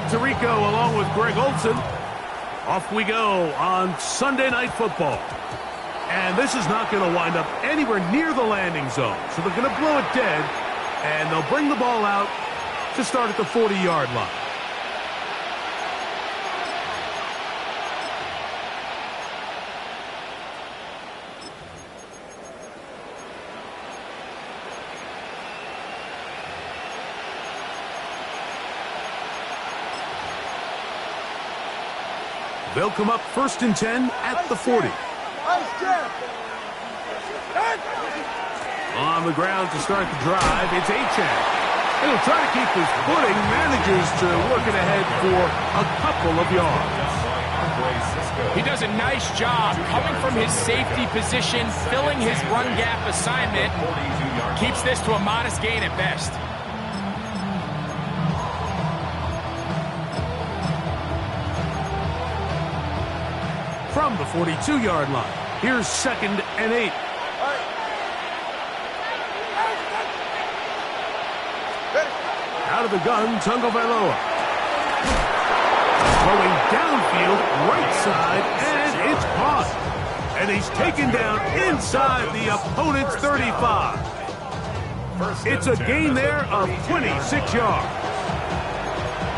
Tirico along with Greg Olson. Off we go on Sunday Night Football. And this is not going to wind up anywhere near the landing zone. So they're going to blow it dead, and they'll bring the ball out to start at the 40-yard line. They'll come up 1st and 10 at the 40. On the ground to start the drive, it's Achane. He'll try to keep his footing, manages to work it ahead for a couple of yards. He does a nice job coming from his safety position, filling his run gap assignment, keeps this to a modest gain at best. From the 42-yard line, here's 2nd and 8. Out of the gun, Tagovailoa. Throwing downfield, right side, and it's caught. And he's taken down inside the opponent's 35. It's a gain there of 26 yards.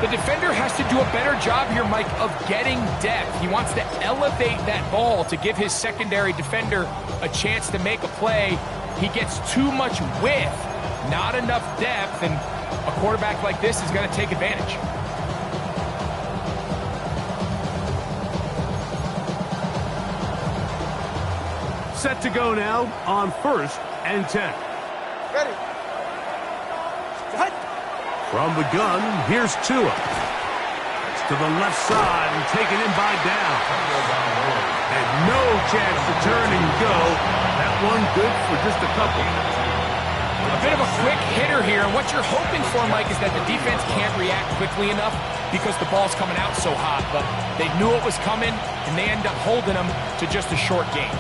The defender has to do a better job here, Mike, of getting depth. He wants to elevate that ball to give his secondary defender a chance to make a play. He gets too much width, not enough depth, and a quarterback like this is going to take advantage. Set to go now on 1st and 10. Ready. From the gun, here's Tua. It's to the left side and taken in by Down. And no chance to turn and go. That one good for just a couple. A bit of a quick hitter here. And what you're hoping for, Mike, is that the defense can't react quickly enough because the ball's coming out so hot. But they knew it was coming, and they end up holding them to just a short gain.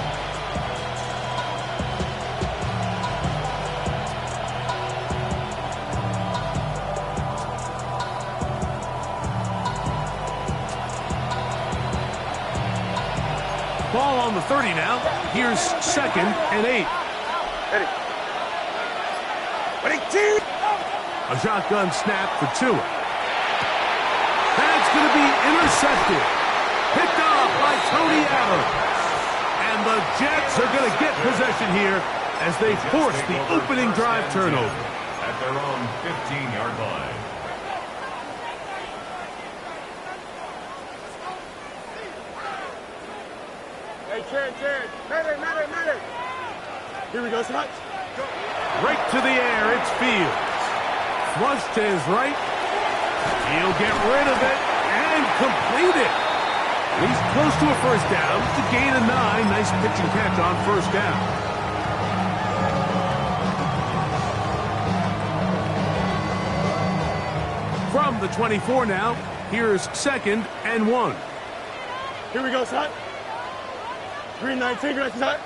Ball on the 30 now. Here's 2nd and 8. Ready. Ready, team. A shotgun snap for Tua. That's going to be intercepted. Picked off by Tony Adams. And the Jets are going to get possession here as they force the opening drive turnover. At their own 15-yard line. Hey, Ken. Medic. Here we go, Scott. Right to the air, it's Fields. Flush to his right. He'll get rid of it and complete it. He's close to a first down. It's a gain of 9. Nice pitch and catch on first down. From the 24 now, here's 2nd and 1. Here we go, Scott. Green 19, green 19.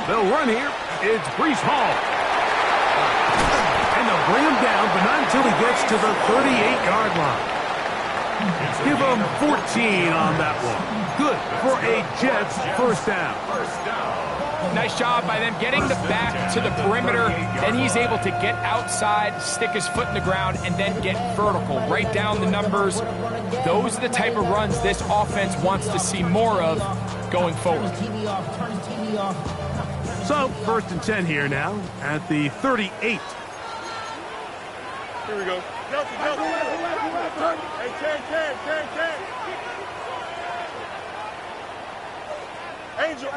They'll run here. It's Breece Hall. And they'll bring him down, but not until he gets to the 38-yard line. Give him 14 on that one. Good for a Jets first down. Nice job by them getting the back to the perimeter. Then he's able to get outside, stick his foot in the ground, and then get vertical. Right down the numbers. Those are the type of runs this offense wants to see more of going forward. So, 1st and 10 here now at the 38. Here we go. Hey, Ken. Angel.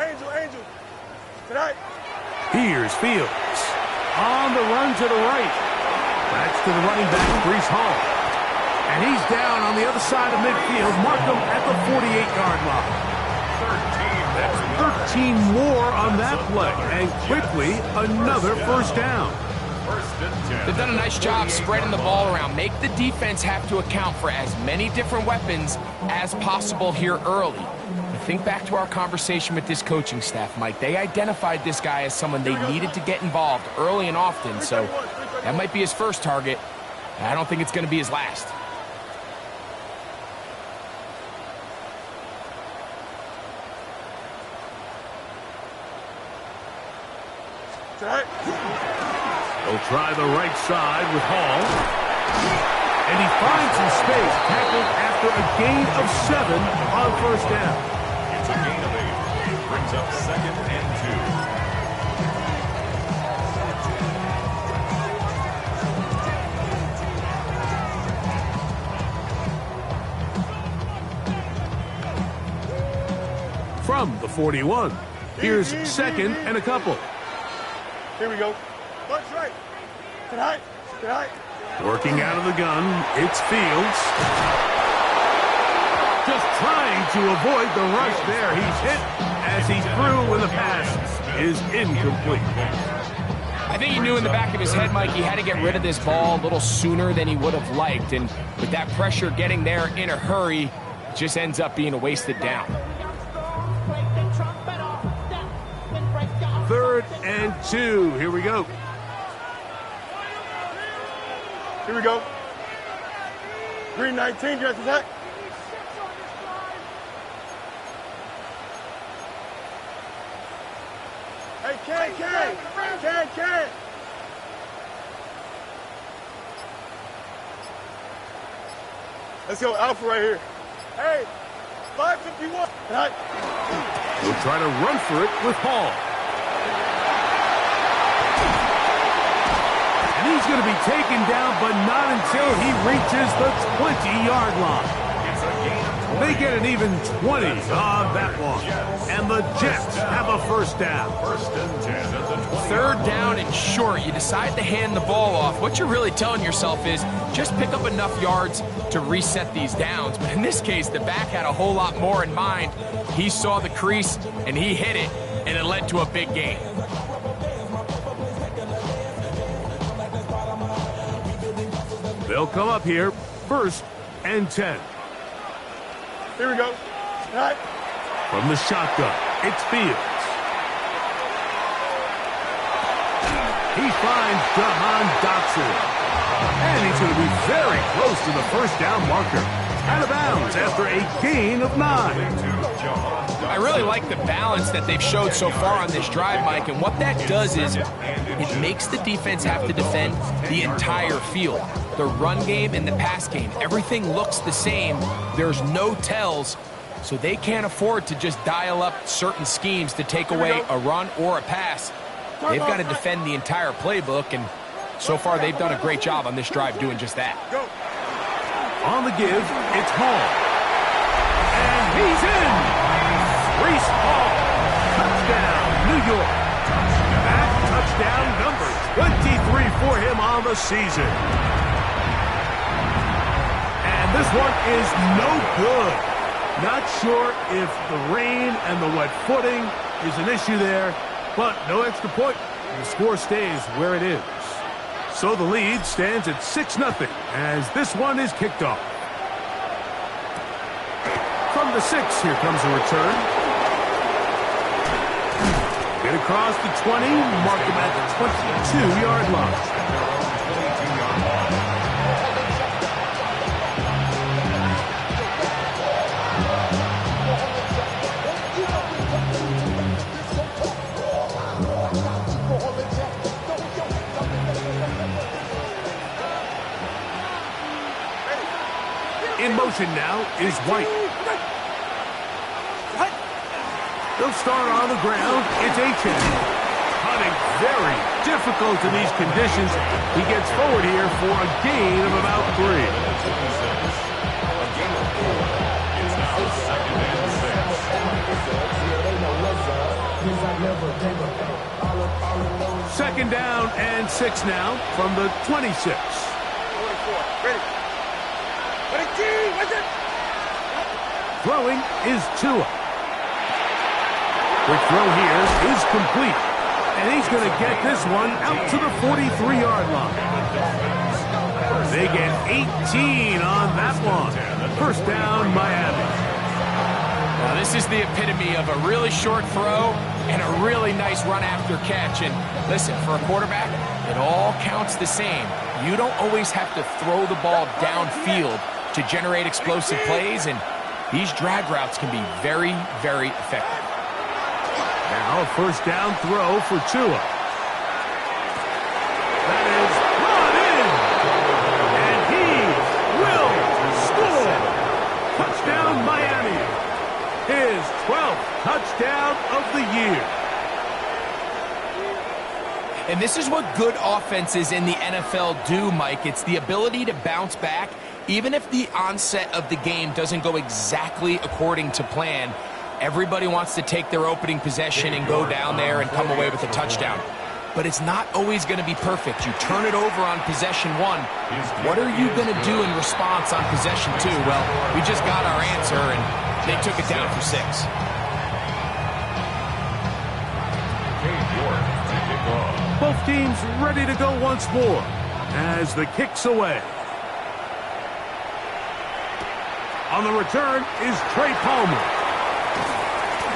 Tonight. Here's Fields. On the run to the right. That's to the running back, Breece Hall. And he's down on the other side of midfield. Mark him at the 48-yard line. 13 more on that play. And quickly, another first down. They've done a nice job spreading the ball around. Make the defense have to account for as many different weapons as possible here early. think back to our conversation with this coaching staff, Mike. They identified this guy as someone they needed to get involved early and often, so that might be his first target. I don't think it's going to be his last. He'll try the right side with Hall. And he finds some space, tackled after a gain of 7 on first down. It's a gain of 8. Brings up 2nd and 2. From the 41, here's 2nd and a couple. Here we go. Punch right. Get high. Get high. Working out of the gun, it's Fields. Just trying to avoid the rush there. He's hit as he threw when the pass is incomplete. I think he knew in the back of his head, Mike, he had to get rid of this ball a little sooner than he would have liked. And with that pressure getting there in a hurry, it just ends up being a wasted down. 3rd and 2. Here we go. Here we go. Green 19, dress attack. Hey, Ken. Let's go, Alpha right here. Hey, 551. We'll try to run for it with Hall. And he's going to be taken down, but not until he reaches the 20-yard line. They get an even 20 on that one. And the Jets have a first down. 1st and 10 at the 20. 3rd down and short. You decide to hand the ball off. What you're really telling yourself is just pick up enough yards to reset these downs. But in this case, the back had a whole lot more in mind. He saw the crease, and he hit it, and it led to a big gain. They'll come up here, 1st and 10. Here we go. Right. From the shotgun, it's Fields. He finds Jahan Dotson. And he's going to be very close to the first down marker. Out of bounds after a gain of 9. I really like the balance that they've showed so far on this drive, Mike, and what that does is it makes the defense have to defend the entire field. The run game and the pass game, everything looks the same. There's no tells, so they can't afford to just dial up certain schemes to take away a run or a pass. They've got to defend the entire playbook, and so far they've done a great job on this drive doing just that. On the give, it's Hall. And he's in! Reese Hall. Touchdown, New York. That touchdown number 23 for him on the season. And this one is no good. Not sure if the rain and the wet footing is an issue there, but no extra point. The score stays where it is. So the lead stands at 6-0 as this one is kicked off. From the 6, here comes a return. Get across the 20, mark him at the 22-yard line. In motion now is White. They'll start on the ground. It's H.N. Hunting very difficult in these conditions. He gets forward here for a gain of about 3. A gain of 4. It's now 2nd and 6. Second down and 6 now from the 26. 44. Ready. Throwing is Tua. Quick throw here is complete. And he's going to get this one out to the 43-yard line. They get 18 on that one. First down, Miami. Now, this is the epitome of a really short throw and a really nice run after catch. And listen, for a quarterback, it all counts the same. You don't always have to throw the ball downfield to generate explosive plays, and these drag routes can be very, very effective. Now a first down throw for Tua. That is brought in, and he will score. Touchdown, Miami. His 12th touchdown of the year. And this is what good offenses in the NFL do, Mike. It's the ability to bounce back, even if the onset of the game doesn't go exactly according to plan. Everybody wants to take their opening possession and go down there and come away with a touchdown. But it's not always going to be perfect. You turn it over on possession one. What are you going to do in response on possession two? Well, we just got our answer, and they took it down for 6. Both teams ready to go once more as the kick's away. On the return is Trey Palmer.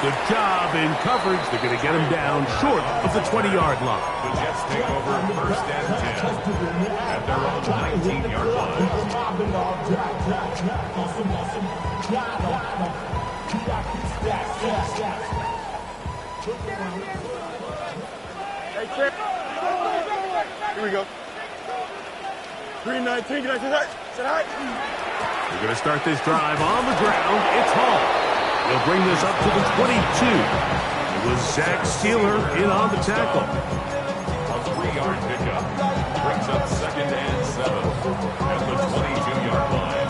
Good job in coverage. They're going to get him down short of the 20-yard line. The Jets take over first and 10 at their own 19-yard line. Hey, Chip. Here we go. 319. Can I say hi? Say hi. We're going to start this drive on the ground. It's Hall. He'll bring this up to the 22. It was Zach Steeler in on the tackle. A 3-yard pickup brings up second and 7 at the 22-yard line.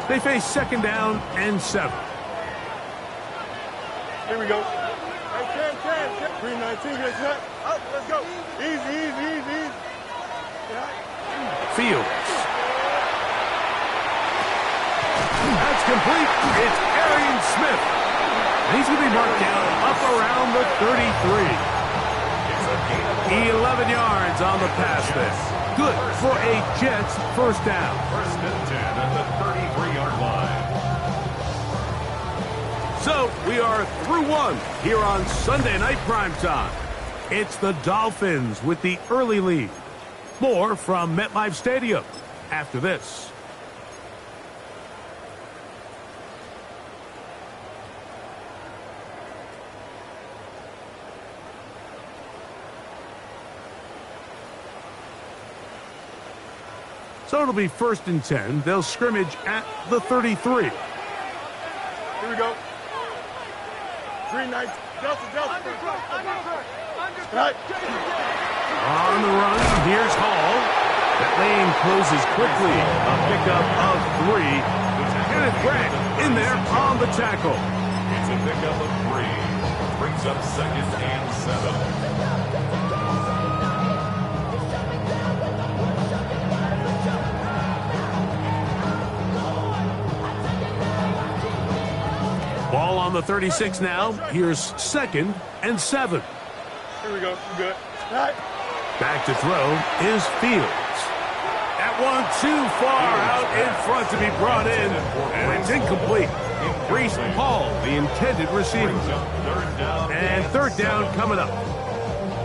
They face second down and 7. Here we go. Hey, 10. 319. Can I say hi? Up. Let's go. Easy. Fields. That's complete. It's Arian Smith. He's going to be marked down up around the 33. 11 yards on the pass there. Good for a Jets first down. First and 10 at the 33-yard line. So we are through one here on Sunday Night Primetime. It's the Dolphins with the early lead. More from MetLife Stadium after this. So it'll be first and 10. They'll scrimmage at the 33. Here we go. 319. Delta. Right. On the run, here's Hall. That lane closes quickly. A pickup of 3. Kenneth Grant in there on the tackle. It's a pickup of 3. Brings up second and 7. Ball on the 36 now. Here's second and 7. Here we go. Good. Right. Back to throw is Fields. That one too far out in front to be brought in, and it's incomplete. Breece Hall, the intended receiver. And third down coming up.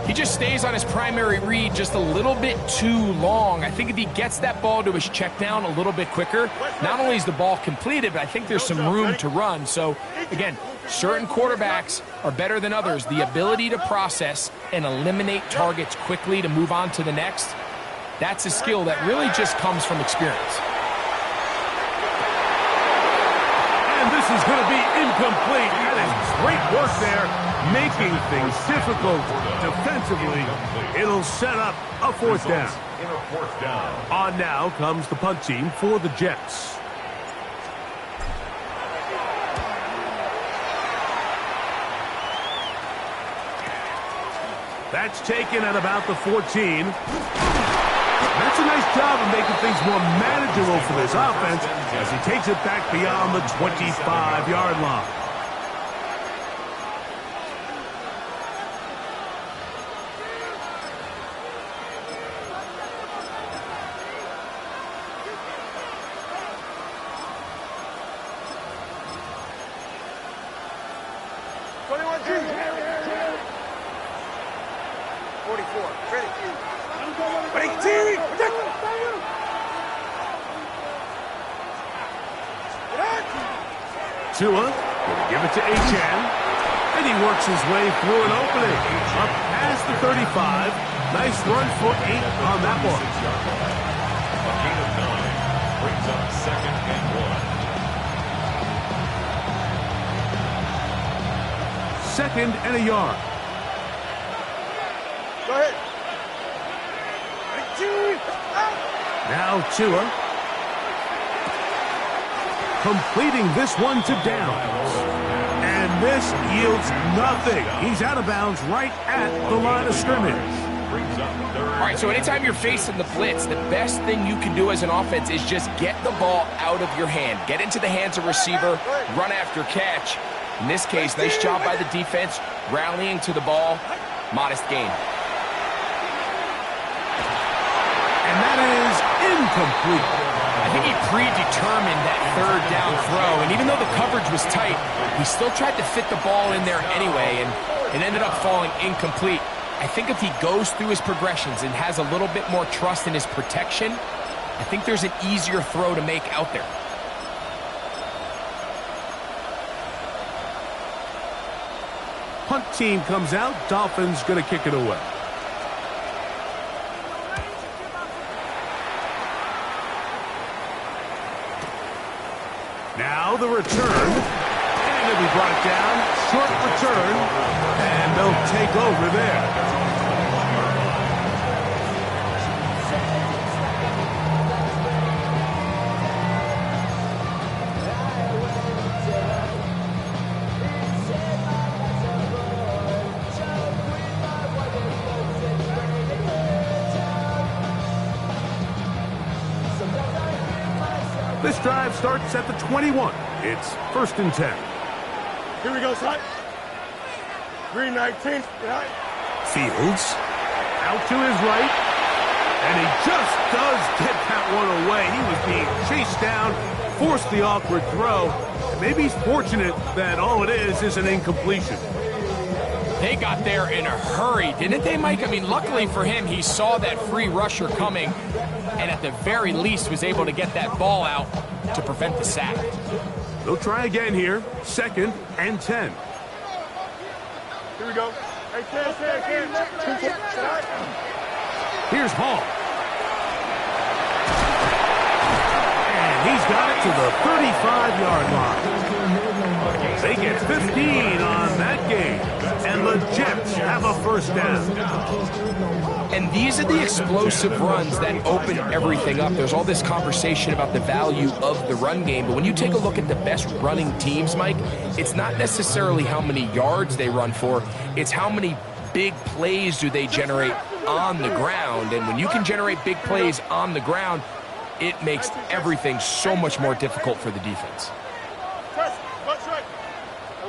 He just stays on his primary read just a little bit too long. I think if he gets that ball to his check down a little bit quicker, not only is the ball completed, but I think there's some room to run. So, again, certain quarterbacks are better than others. The ability to process and eliminate targets quickly to move on to the next, that's a skill that really just comes from experience. And this is going to be incomplete. That is great work there, making things difficult defensively. It'll set up a fourth down. On now comes the punt team for the Jets. That's taken at about the 14. That's a nice job of making things more manageable for this offense as he takes it back beyond the 25-yard line. Tua, gonna give it to Achan, and he works his way through an opening. Up past the 35. Nice run for 8 on that one. A gain of 9 brings up 2nd and 1. 2nd and a yard. Go ahead. Now Tua, completing this one to downs. And this yields nothing. He's out of bounds right at the line of scrimmage. Brings up 3rd. All right, so anytime you're facing the blitz, the best thing you can do as an offense is just get the ball out of your hand. Get into the hands of receiver, run after catch. In this case, nice job by the defense, rallying to the ball. Modest gain. And that is incomplete. I think he predetermined that 3rd down throw, and even though the coverage was tight, he still tried to fit the ball in there anyway, and it ended up falling incomplete. I think if he goes through his progressions and has a little bit more trust in his protection, I think there's an easier throw to make out there. Punt team comes out. Dolphins going to kick it away. Now the return, and it'll be brought down. Short return, and they'll take over there. This drive starts at the 21. It's 1st and 10. Here we go, son. 319. Fields out to his right, and he just does get that one away. He was being chased down, forced the awkward throw. Maybe he's fortunate that all it is an incompletion. They got there in a hurry, didn't they, Mike? I mean, luckily for him, he saw that free rusher coming, and at the very least was able to get that ball out to prevent the sack. They'll try again here. 2nd and 10. Here we go. Hey, Ken. Here's Hall. And he's got it to the 35-yard line. They get 15 on that game. And the Jets have a 1st down. And these are the explosive runs that open everything up. There's all this conversation about the value of the run game, but when you take a look at the best running teams, Mike, it's not necessarily how many yards they run for, it's how many big plays do they generate on the ground. And when you can generate big plays on the ground, it makes everything so much more difficult for the defense.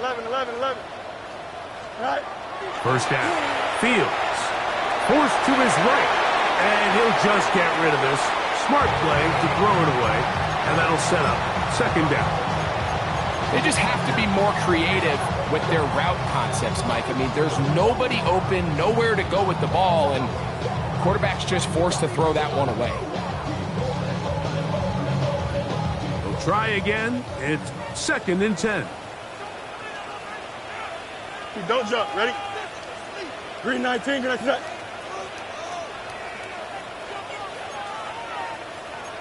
11. Right. 1st down. Fields forced to his right, and he'll just get rid of this. Smart play to throw it away, and that'll set up 2nd down. They just have to be more creative with their route concepts, Mike. I mean, there's nobody open, nowhere to go with the ball, and quarterback's just forced to throw that one away. They'll try again. It's 2nd and 10. Don't jump. Ready? 319. Can I set?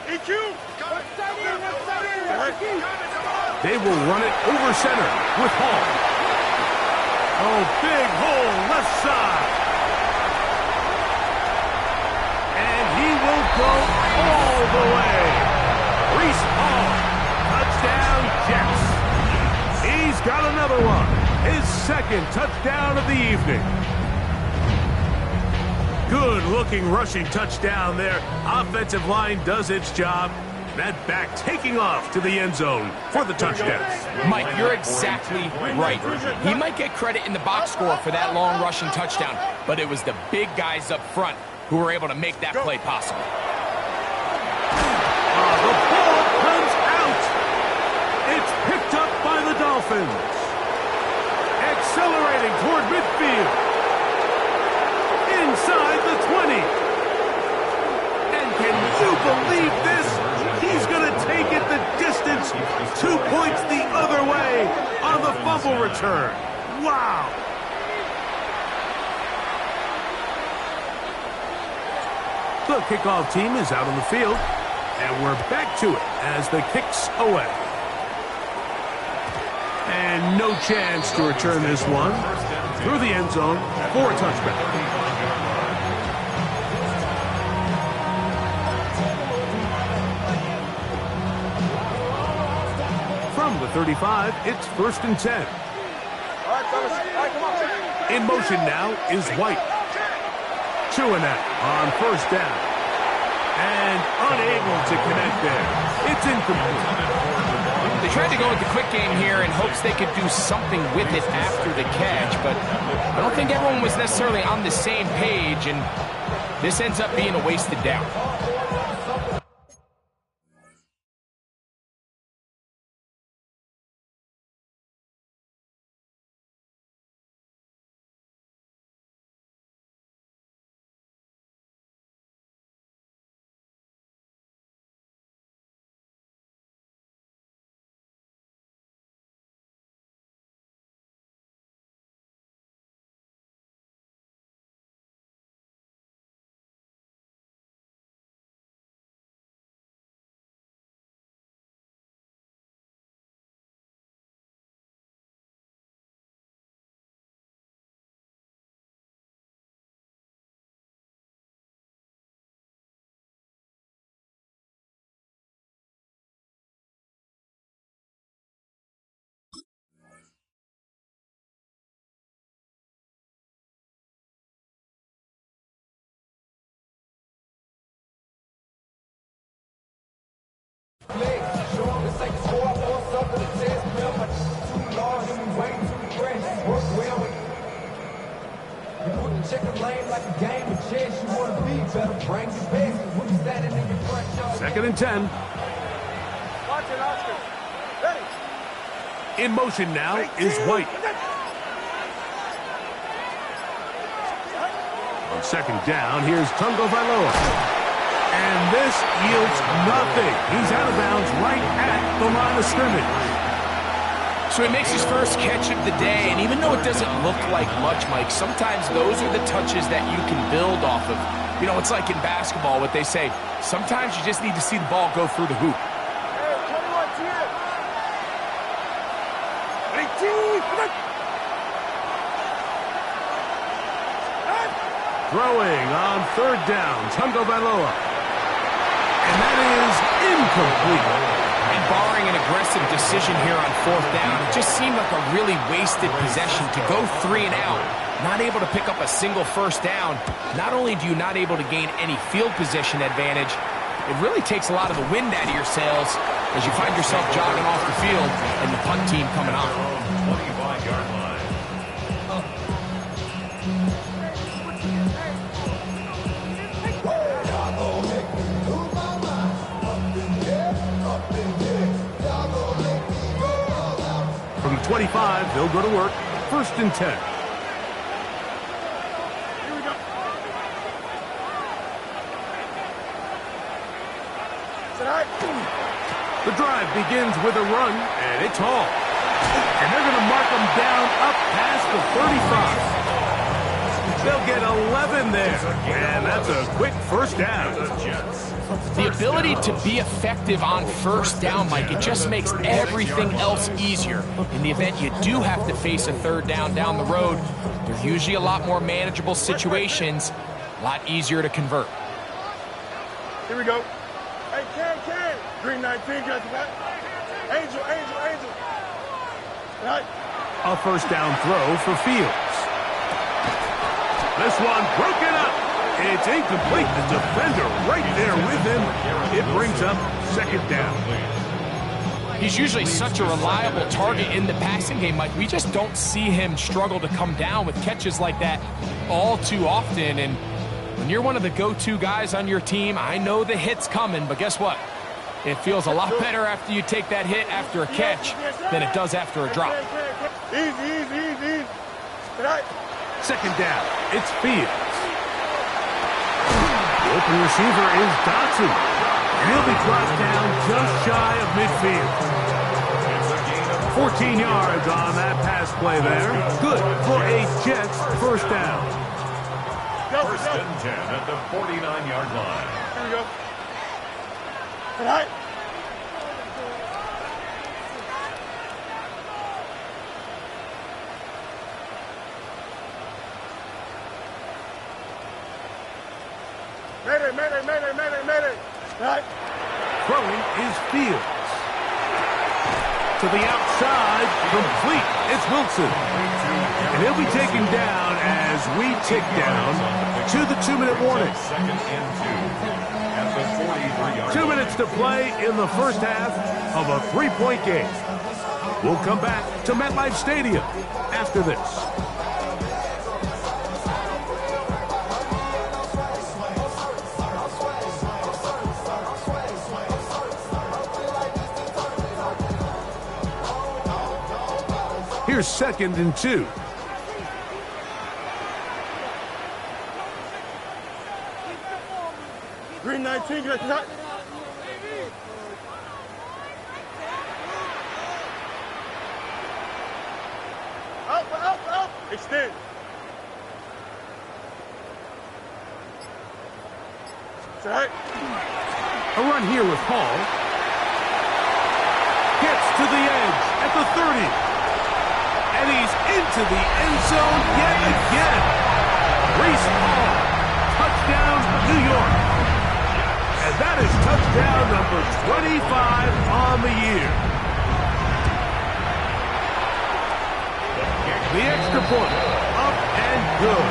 EQ. They will run it over center with Hall. Oh, big hole left side. And he will go all the way. Reese Hall. Touchdown, Jets. He's got another one. His 2nd touchdown of the evening. Good-looking rushing touchdown there. Offensive line does its job. That back taking off to the end zone for the touchdown. Mike, you're exactly right. He might get credit in the box score for that long rushing touchdown, but it was the big guys up front who were able to make that play possible. The ball comes out. It's picked up by the Dolphins. accelerating toward midfield. Inside the 20. And can you believe this? He's going to take it the distance. 2 points the other way on the fumble return. Wow. The kickoff team is out on the field, and we're back to it as the kick's away. And no chance to return this one through the end zone for a touchback. From the 35, it's 1st and 10. All right, fellas. All right, come on. In motion now is White. Chewing that on 1st down. And unable to connect there. It's incomplete. They tried to go with the quick game here in hopes they could do something with it after the catch, but I don't think everyone was necessarily on the same page, and this ends up being a wasted down. Second and 10. Watch it, Oscar. Ready. In motion now is White. On 2nd down, here's Tungo Vailoa. And this yields nothing. He's out of bounds right at the line of scrimmage. So he makes his first catch of the day, and even though it doesn't look like much, Mike, sometimes those are the touches that you can build off of. You know, it's like in basketball, what they say, sometimes you just need to see the ball go through the hoop. Hey, 21 here. 18. Throwing on 3rd down, Tungo Vailoa. And that is incomplete. And barring an aggressive decision here on 4th down, it just seemed like a really wasted possession to go 3 and out, not able to pick up a single 1st down. Not only do you not able to gain any field position advantage, it really takes a lot of the wind out of your sails as you find yourself jogging off the field and the punt team coming on. 25-yard line. From the 25, they'll go to work. 1st and 10. Here we go. Sit high. The drive begins with a run, and it's Hall. And they're going to mark him down up past the 35. They'll get 11 there, and that's a quick 1st down. The ability to be effective on 1st down, Mike, it just makes everything else easier. In the event you do have to face a 3rd down the road, they're usually a lot more manageable situations, a lot easier to convert. Here we go. Hey, Ken. Green 19, got that. Angel. Right. A 1st down throw for Fields. This one broken up. It's incomplete. The defender right there with him. It brings up 2nd down. He's usually such a reliable target in the passing game, Mike. We just don't see him struggle to come down with catches like that all too often. And when you're one of the go-to guys on your team, I know the hit's coming, but guess what? It feels a lot better after you take that hit after a catch than it does after a drop. Easy. Tonight. Second down. It's Fields. The open receiver is Dotson. And he'll be dropped down just shy of midfield. 14 yards on that pass play there. Good for a Jets first down. First and 10 at the 49-yard line. Here we go. Tonight. Mayday. Right. Throwing is Fields. To the outside, complete. It's Wilson. And he'll be taken down as we tick down to the 2-minute warning. Second and 2 at the 43-yard 2 minutes to play in the first half of a 3-point game. We'll come back to MetLife Stadium after this. Here's second and 2. Green 19, get that. Up. Extend. Right. A run here with Hall. Gets to the edge at the 30. And he's into the end zone yet again. Reese Hall. Touchdown, New York. And that is touchdown number 25 on the year. The extra point, up and good.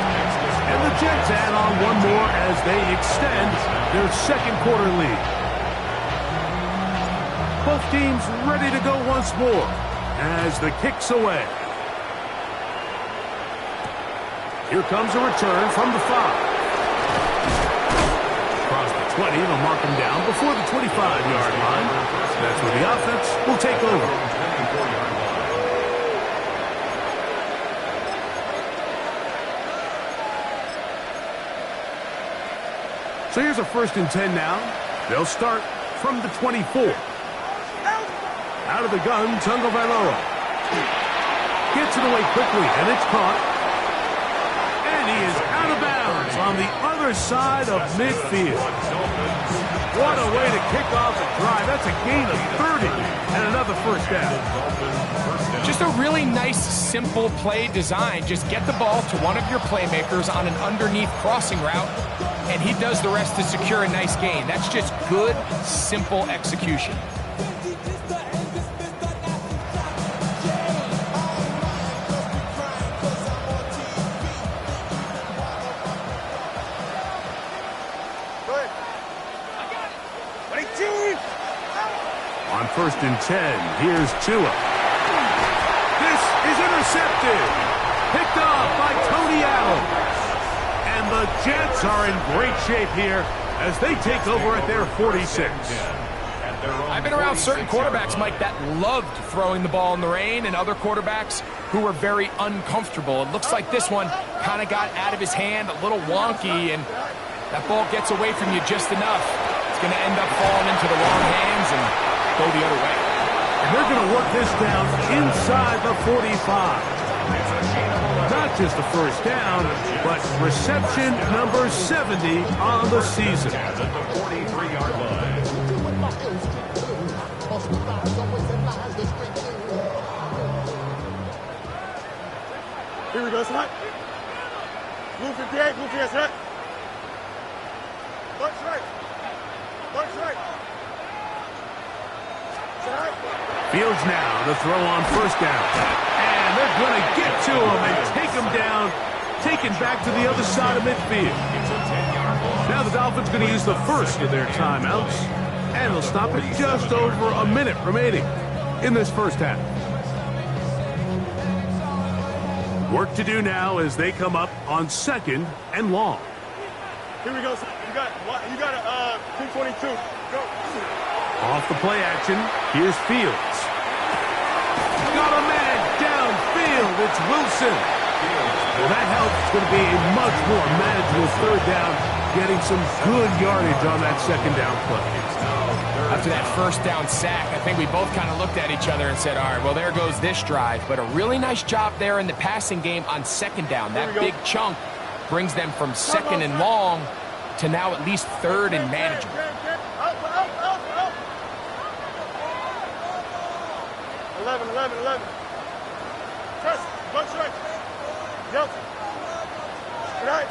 And the Jets add on one more as they extend their second quarter lead. Both teams ready to go once more as the kick's away. Here comes a return from the 5. Across the 20, they'll mark him down before the 25-yard line. That's where the offense will take over. So here's a 1st and 10 now. They'll start from the 24. Out of the gun, Tagovailoa. Gets it away quickly, and it's caught. And he is out of bounds on the other side of midfield. What a way to kick off a drive. That's a gain of 30 and another first down. Just a really nice, simple play design. Just get the ball to one of your playmakers on an underneath crossing route, and he does the rest to secure a nice gain. That's just good, simple execution. On 1st and 10, here's Tua. This is intercepted. Picked off by Tony Allen. And the Jets are in great shape here as they take over at their 46. I've been around certain quarterbacks, Mike, that loved throwing the ball in the rain, and other quarterbacks who were very uncomfortable. It looks like this one kind of got out of his hand, a little wonky, and that ball gets away from you just enough. It's going to end up falling into the wrong hands and go the other way. And they're going to work this down inside the 45. Not just a first down, but reception number 70 on the season. At the 43-yard line. Here we go, son. Blue 58, blue 58, son. Bunch right. Fields now to throw on first down. And they're going to get to him and take him down, taken back to the other side of midfield. Now the Dolphins going to use the first of their timeouts, and they'll stop at just over a minute remaining in this first half. Work to do now as they come up on 2nd and long. Here we go, son. You got a 222. Go. Off the play action, here's Fields. Got a man downfield, it's Wilson. Well, that helps. It's going to be a much more manageable third down, getting some good yardage on that second down play. After that first down sack, I think we both kind of looked at each other and said, all right, well, there goes this drive. But a really nice job there in the passing game on second down. That big chunk brings them from second and long to now at least third and manageable. 11. Press. One strike. Yep. Right.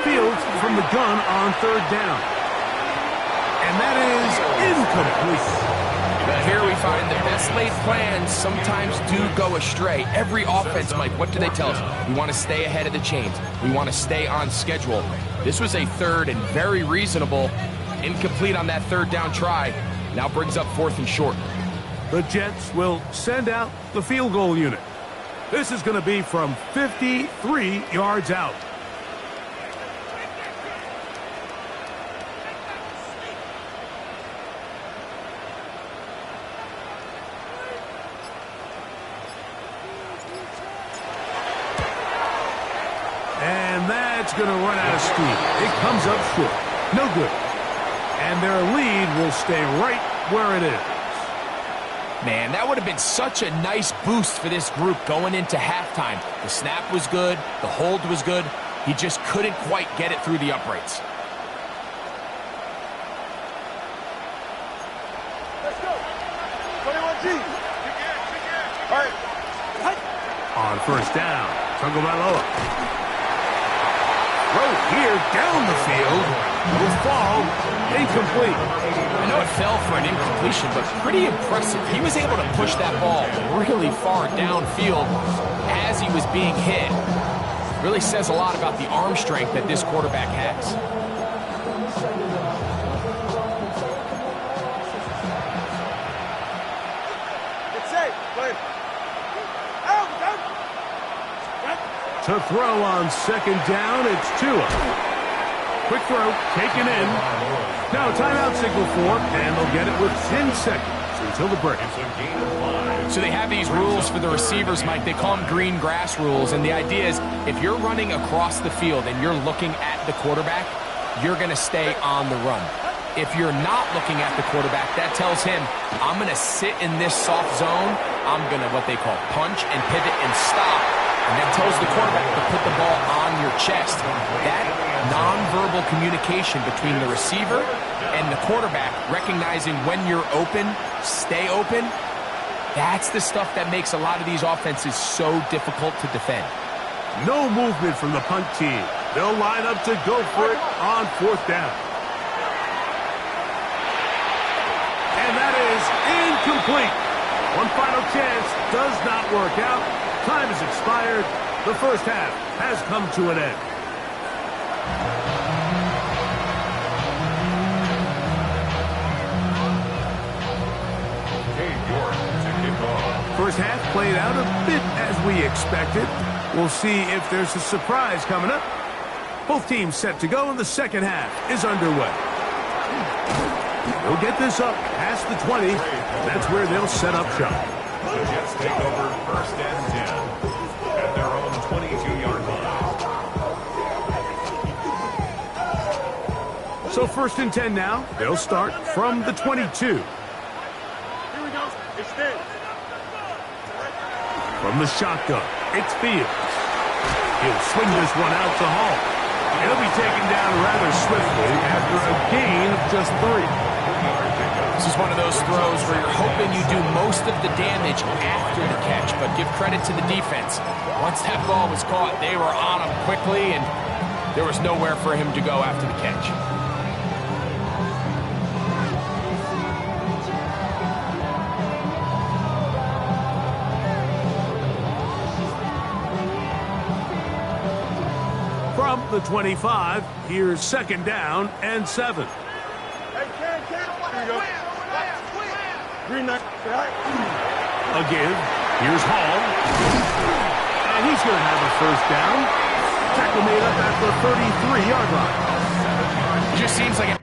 Fields from the gun on third down. And that is incomplete. But here we find the best laid plans sometimes do go astray. Every offense, Mike, what do they tell us? We want to stay ahead of the chains. We want to stay on schedule. This was a third and very reasonable. Incomplete on that third down try. Now brings up fourth and short. The Jets will send out the field goal unit. This is going to be from 53 yards out. And that's going to run out of steam. It comes up short. No good. And their lead will stay right where it is. Man, that would have been such a nice boost for this group going into halftime. The snap was good. The hold was good. He just couldn't quite get it through the uprights. Let's go. 21G. All right. On first down, Tagovailoa. Throw here down the field. Will fall. Incomplete. I know it fell for an incompletion, but pretty impressive. He was able to push that ball really far downfield as he was being hit. Really says a lot about the arm strength that this quarterback has. It's safe. Play. Out. To throw on second down, it's Tua. Quick throw, taken in. Now timeout signal for, and they'll get it with 10 seconds until the break. So they have these rules for the receivers, Mike. They call them green grass rules, and the idea is if you're running across the field and you're looking at the quarterback, you're going to stay on the run. If you're not looking at the quarterback, that tells him, I'm going to sit in this soft zone. I'm going to what they call punch and pivot and stop. And that tells the quarterback to put the ball on your chest. That nonverbal communication between the receiver and the quarterback, recognizing when you're open, stay open, that's the stuff that makes a lot of these offenses so difficult to defend. No movement from the punt team. They'll line up to go for it on fourth down. And that is incomplete. One final chance does not work out. Time has expired. The first half has come to an end. First half played out a bit as we expected. We'll see if there's a surprise coming up. Both teams set to go, and the second half is underway. They'll get this up past the 20. That's where they'll set up shop. The Jets take over first and 10 at their own 22-yard line. So first and 10 now. They'll start from the 22. Here we go. Extend. From the shotgun, it's Fields. He'll swing this one out to Hall. He'll be taken down rather swiftly after a gain of just 3. This is one of those throws where you're hoping you do most of the damage after the catch, but give credit to the defense. Once that ball was caught, they were on him quickly, and there was nowhere for him to go after the catch. From the 25, here's second down and 7. Hey, Ken. Here we go. Green knight. A give. Here's Hall. And he's going to have a first down. Tackle made up at the 33-yard line. It just seems like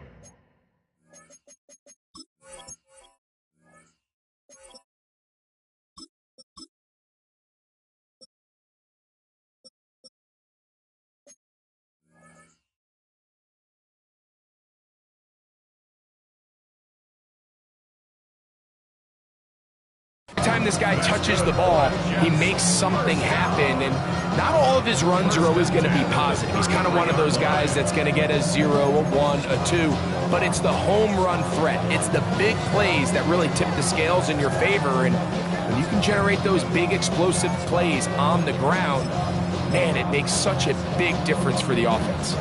Every time this guy touches the ball, he makes something happen, and not all of his runs are always going to be positive. He's kind of one of those guys that's going to get a 0, a 1, a 2, but it's the home run threat. It's the big plays that really tip the scales in your favor, and when you can generate those big explosive plays on the ground, man, it makes such a big difference for the offense.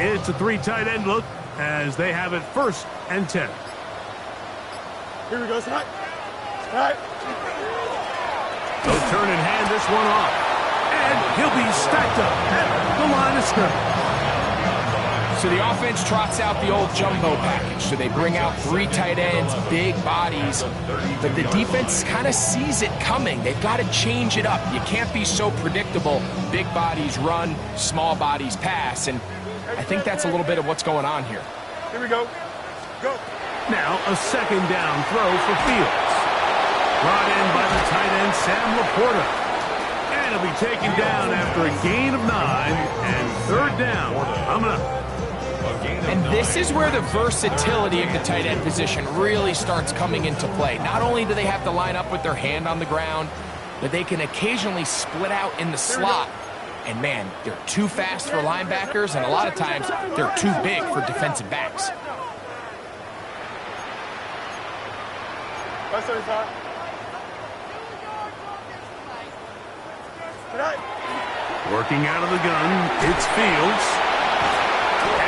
It's a 3 tight end look as they have it 1st and 10. Here we go, Scott. Scott. They'll turn and hand this one off. And he'll be stacked up at the line of scrimmage. So the offense trots out the old jumbo package. So they bring out 3 tight ends, big bodies. But the defense kind of sees it coming. They've got to change it up. You can't be so predictable. Big bodies run, small bodies pass. And I think that's a little bit of what's going on here. Here we go. Go. Now a 2nd down throw for Fields. Brought in by the tight end, Sam Laporta. And he'll be taken down after a gain of 9 and 3rd down. Coming up. And this is where the versatility of the tight end position really starts coming into play. Not only do they have to line up with their hand on the ground, but they can occasionally split out in the slot. And man, they're too fast for linebackers, and a lot of times they're too big for defensive backs. Working out of the gun, it's Fields.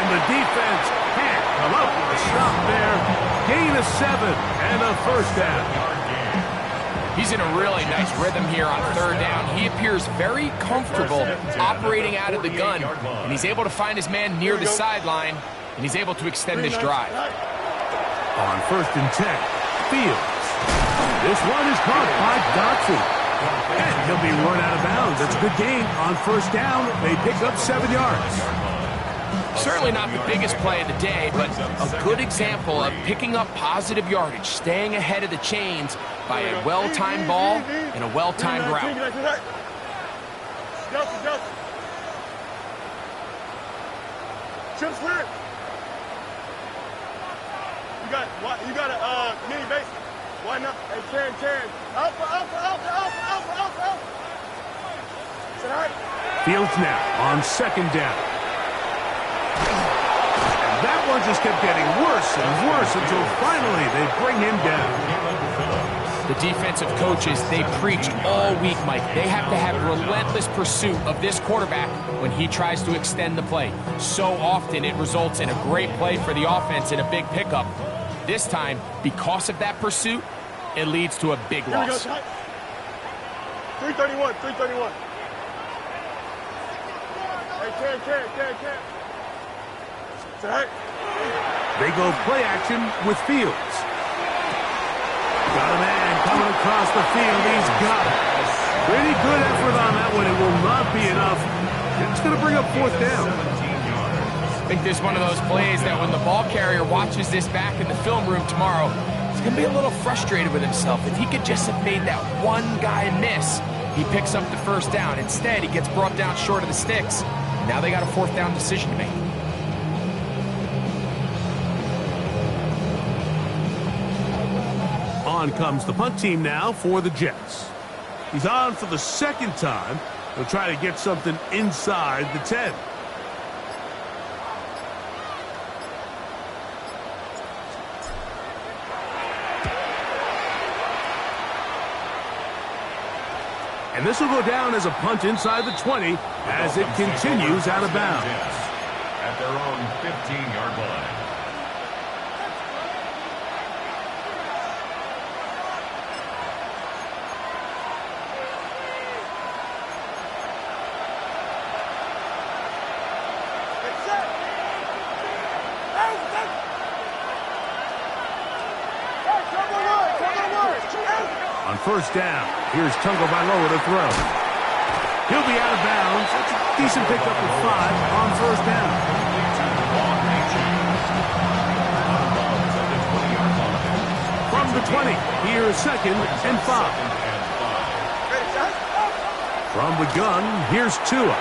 And the defense can't come up with a stop there. Gain of 7 and a 1st down. He's in a really nice rhythm here on 3rd down. He appears very comfortable operating out of the gun, and he's able to find his man near the sideline, and he's able to extend this drive. On 1st and 10, Fields. This one is caught by Dotson. And he'll be run out of bounds. That's a good gain. On 1st down, they pick up 7 yards. Certainly not the biggest play of the day, but a good example of picking up positive yardage, staying ahead of the chains by a well-timed ball and a well-timed route. Chip's clear. You got a mini base. Why not? Hey, Karen. Alpha. Fields now on 2nd down. And that one just kept getting worse and worse until finally they bring him down. The defensive coaches, they preach all week, Mike. They have to have relentless pursuit of this quarterback when he tries to extend the play. So often it results in a great play for the offense and a big pickup. This time, because of that pursuit, it leads to a big loss. 331. Hey, Karen. They go play action with Fields. Got a man coming across the field. He's got it. Pretty good effort on that one. It will not be enough. It's going to bring up 4th down. I think this is one of those plays that when the ball carrier watches this back in the film room tomorrow, he's going to be a little frustrated with himself. If he could just have made that one guy miss, he picks up the 1st down. Instead, he gets brought down short of the sticks. Now they got a 4th down decision to make. On comes the punt team now for the Jets. He's on for the 2nd time. He'll try to get something inside the 10. And this will go down as a punt inside the 20 as it continues out of bounds. At their own 15-yard line. On 1st down, here's Tagovailoa to throw. He'll be out of bounds. That's a decent pickup of 5 on 1st down. From the 20, here's 2nd and 5. From the gun, here's Tua.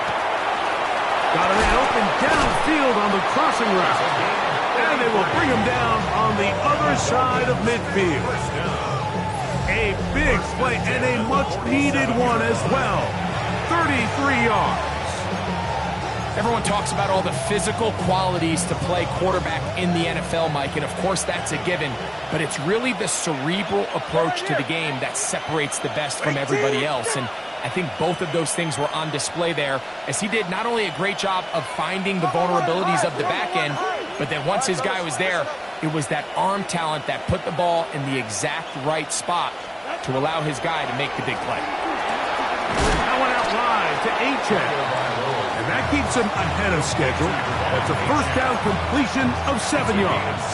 Got a man open downfield on the crossing route. And they will bring him down on the other side of midfield. A big play and a much-needed one as well. 33 yards. Everyone talks about all the physical qualities to play quarterback in the NFL, Mike, and of course that's a given, but it's really the cerebral approach to the game that separates the best from everybody else, and I think both of those things were on display there, as he did not only a great job of finding the vulnerabilities of the back end, but then once his guy was there, it was that arm talent that put the ball in the exact right spot to allow his guy to make the big play. That one out wide to Achane. And that keeps him ahead of schedule. That's a first down completion of 7 yards.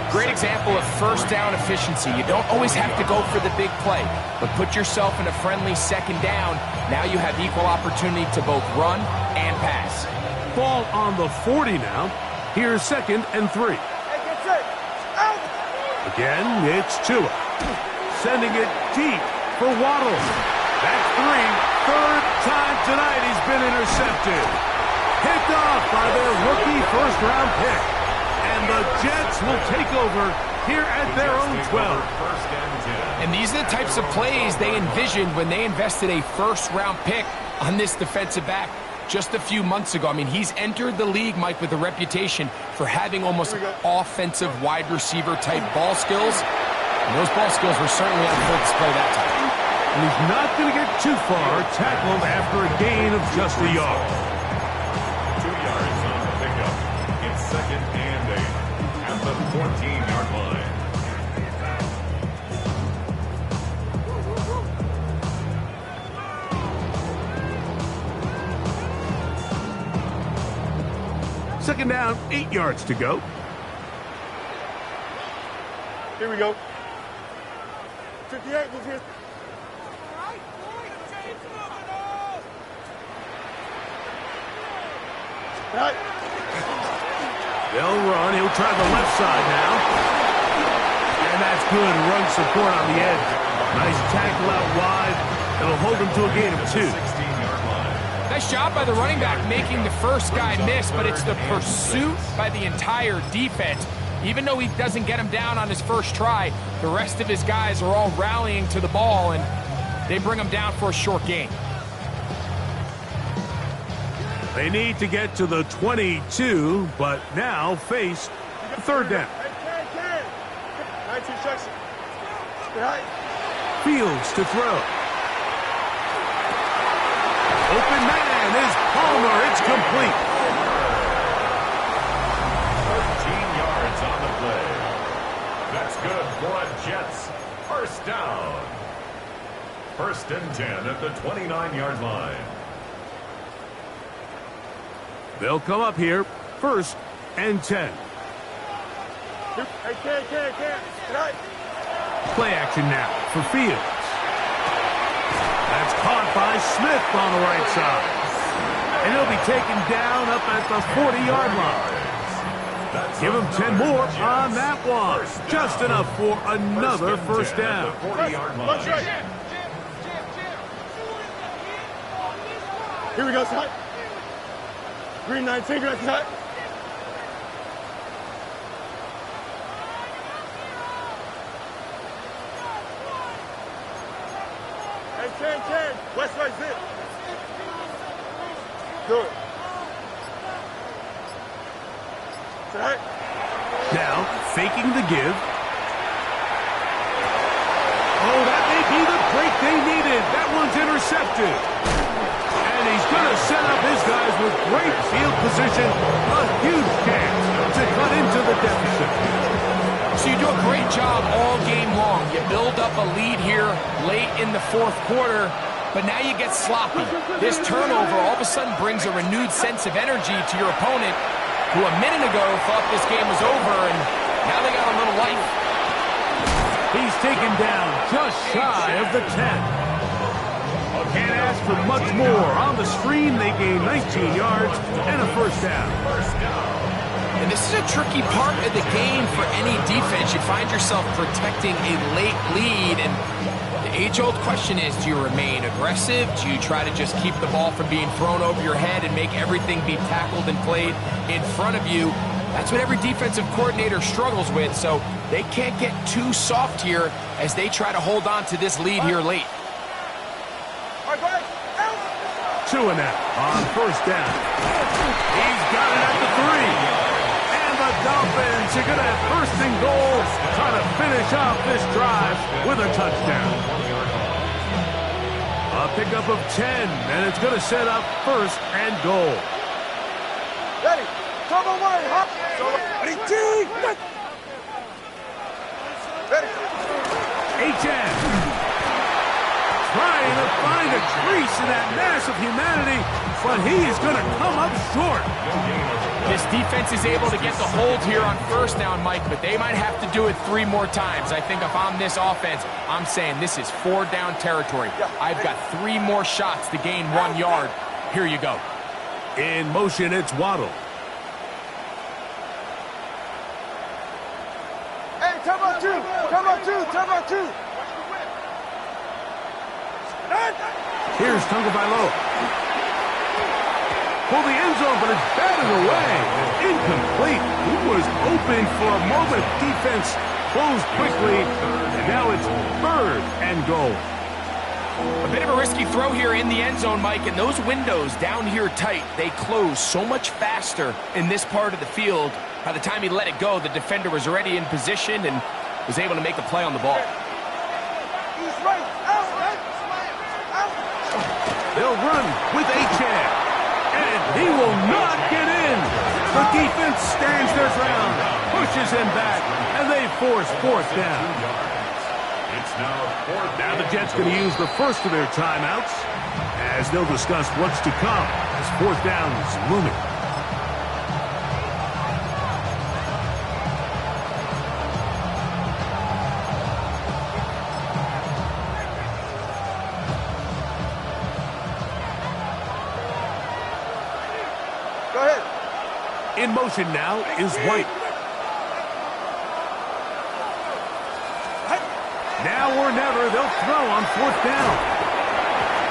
Great example of first down efficiency. You don't always have to go for the big play, but put yourself in a friendly second down. Now you have equal opportunity to both run and pass. Ball on the 40 now. Here's 2nd and 3. Again, it's Tua. Sending it deep for Waddle. That's 3. Third time tonight he's been intercepted. Picked off by their rookie first-round pick. And the Jets will take over here at their own 12. And these are the types of plays they envisioned when they invested a first-round pick on this defensive back just a few months ago. I mean, he's entered the league, Mike, with a reputation for having almost offensive wide receiver type ball skills. And those ball skills were certainly on full display that time. And he's not going to get too far tackled after a gain of just a yard. 2 yards on the pickup. It's 2nd and 8 at the 14-yard line. Second down, 8 yards to go. Here we go. 58 was here. Right. They'll run. He'll try the left side now. And that's good run support on the edge. Nice tackle out wide. It'll hold him to a gain of 2. Nice job by the running back making the first guy miss, but it's the pursuit by the entire defense. Even though he doesn't get him down on his first try, the rest of his guys are all rallying to the ball, and they bring him down for a short gain. They need to get to the 22, but now face 3rd down. 19 checks. Fields to throw. Open man is Palmer. It's complete. 13 yards on the play. That's good for a Jets first down. 1st and 10 at the 29-yard line. They'll come up here, 1st and 10. Play action now for Fields. That's caught by Smith on the right side. And he'll be taken down up at the 40-yard line. Give him 10 more on that one. Just enough for another first down. Here we go, son. Green 19, green 19. Hey, 10. West right zip. Good. Right. Now, faking the give. Oh, that may be the break they needed. That one's intercepted. And he's going to set up his guys with great field position. A huge chance to cut into the deficit. So you do a great job all game long. You build up a lead here late in the 4th quarter, but now you get sloppy. This turnover all of a sudden brings a renewed sense of energy to your opponent, who a minute ago thought this game was over, and now they got a little life. He's taken down just shy of the 10. Can't ask for much more. On the screen, they gain 19 yards and a first down. And this is a tricky part of the game for any defense. You find yourself protecting a late lead, and the age-old question is, do you remain aggressive? Do you try to just keep the ball from being thrown over your head and make everything be tackled and played in front of you? That's what every defensive coordinator struggles with, so they can't get too soft here as they try to hold on to this lead here late. 2 and out on first down. He's got it at the 3. And the Dolphins are going to have first and goal, trying to finish off this drive with a touchdown. A pickup of 10, and it's going to set up first and goal. Ready. Come away. Ready. Ready. H.N. trying to find a crease in that mass of humanity, but he is going to come up short. This defense is able to get the hold here on first down, Mike, but they might have to do it 3 more times. I think if I'm this offense, I'm saying this is 4-down territory. I've got 3 more shots to gain 1 yard. Here you go. In motion, it's Waddle. Hey, time out 2. Time out 2. Time out 2. Here's Tagovailoa. Pull the end zone, but it's batted away. Incomplete. He was open for a moment. Defense closed quickly, and now it's 3rd and goal. A bit of a risky throw here in the end zone, Mike, and those windows down here tight, they close so much faster in this part of the field. By the time he let it go, the defender was already in position and was able to make the play on the ball. He's right. They'll run with H.N. And he will not get in. The defense stands their ground, pushes him back, and they force 4th down. It's now 4th. Now the Jets going to use the first of their timeouts as they'll discuss what's to come as 4th down is looming. In motion now is White. Now or never, they'll throw on 4th down.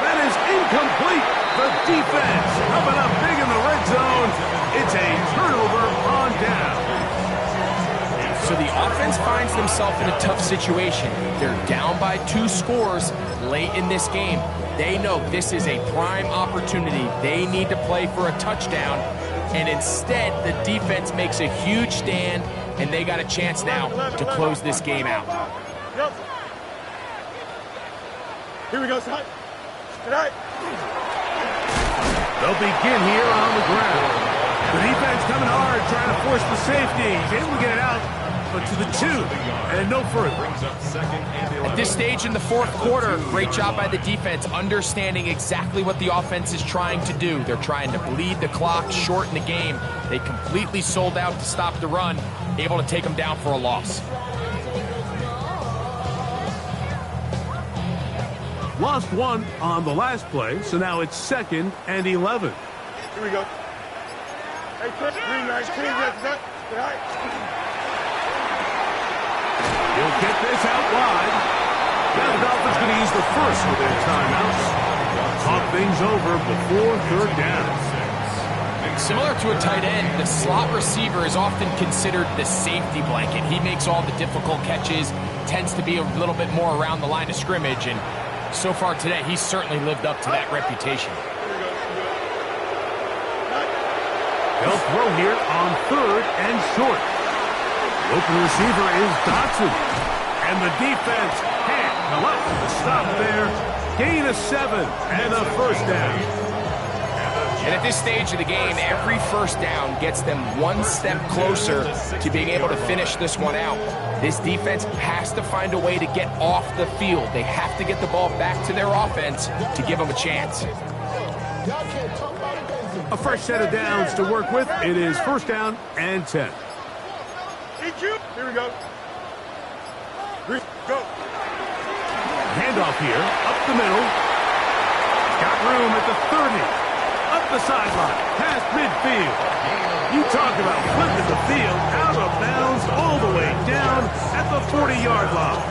That is incomplete. The defense coming up big in the red zone. It's a turnover on down. So the offense finds themselves in a tough situation. They're down by 2 scores late in this game. They know this is a prime opportunity. They need to play for a touchdown. And instead, the defense makes a huge stand, and they got a chance now to close this game out. Yep. Here we go, son. Good night. They'll begin here on the ground. The defense coming hard, trying to force the safety. He's able to get it out, but to the 2, and no further. At this stage in the 4th quarter, great job by the defense, understanding exactly what the offense is trying to do. They're trying to bleed the clock, shorten the game. They completely sold out to stop the run, able to take them down for a loss. Lost 1 on the last play, so now it's 2nd and 11. Here we go. Hey, 319, He'll get this out wide. Now the Dolphins going to use the first of their timeouts. Talk things over before 3rd down. Similar to a tight end, the slot receiver is often considered the safety blanket. He makes all the difficult catches, tends to be a little bit more around the line of scrimmage, and so far today, he's certainly lived up to that reputation. They'll throw here on 3rd and short. The open receiver is Dotson. And the defense can't come up with the stop there. Gain of 7 and a first down. And at this stage of the game, every first down gets them 1 step closer to being able to finish this one out. This defense has to find a way to get off the field. They have to get the ball back to their offense to give them a chance. A fresh set of downs to work with. It is 1st down and 10. Here we go. Go. Handoff here, up the middle. Got room at the 30. Up the sideline, past midfield. You talk about flipping the field out of bounds all the way down at the 40-yard line.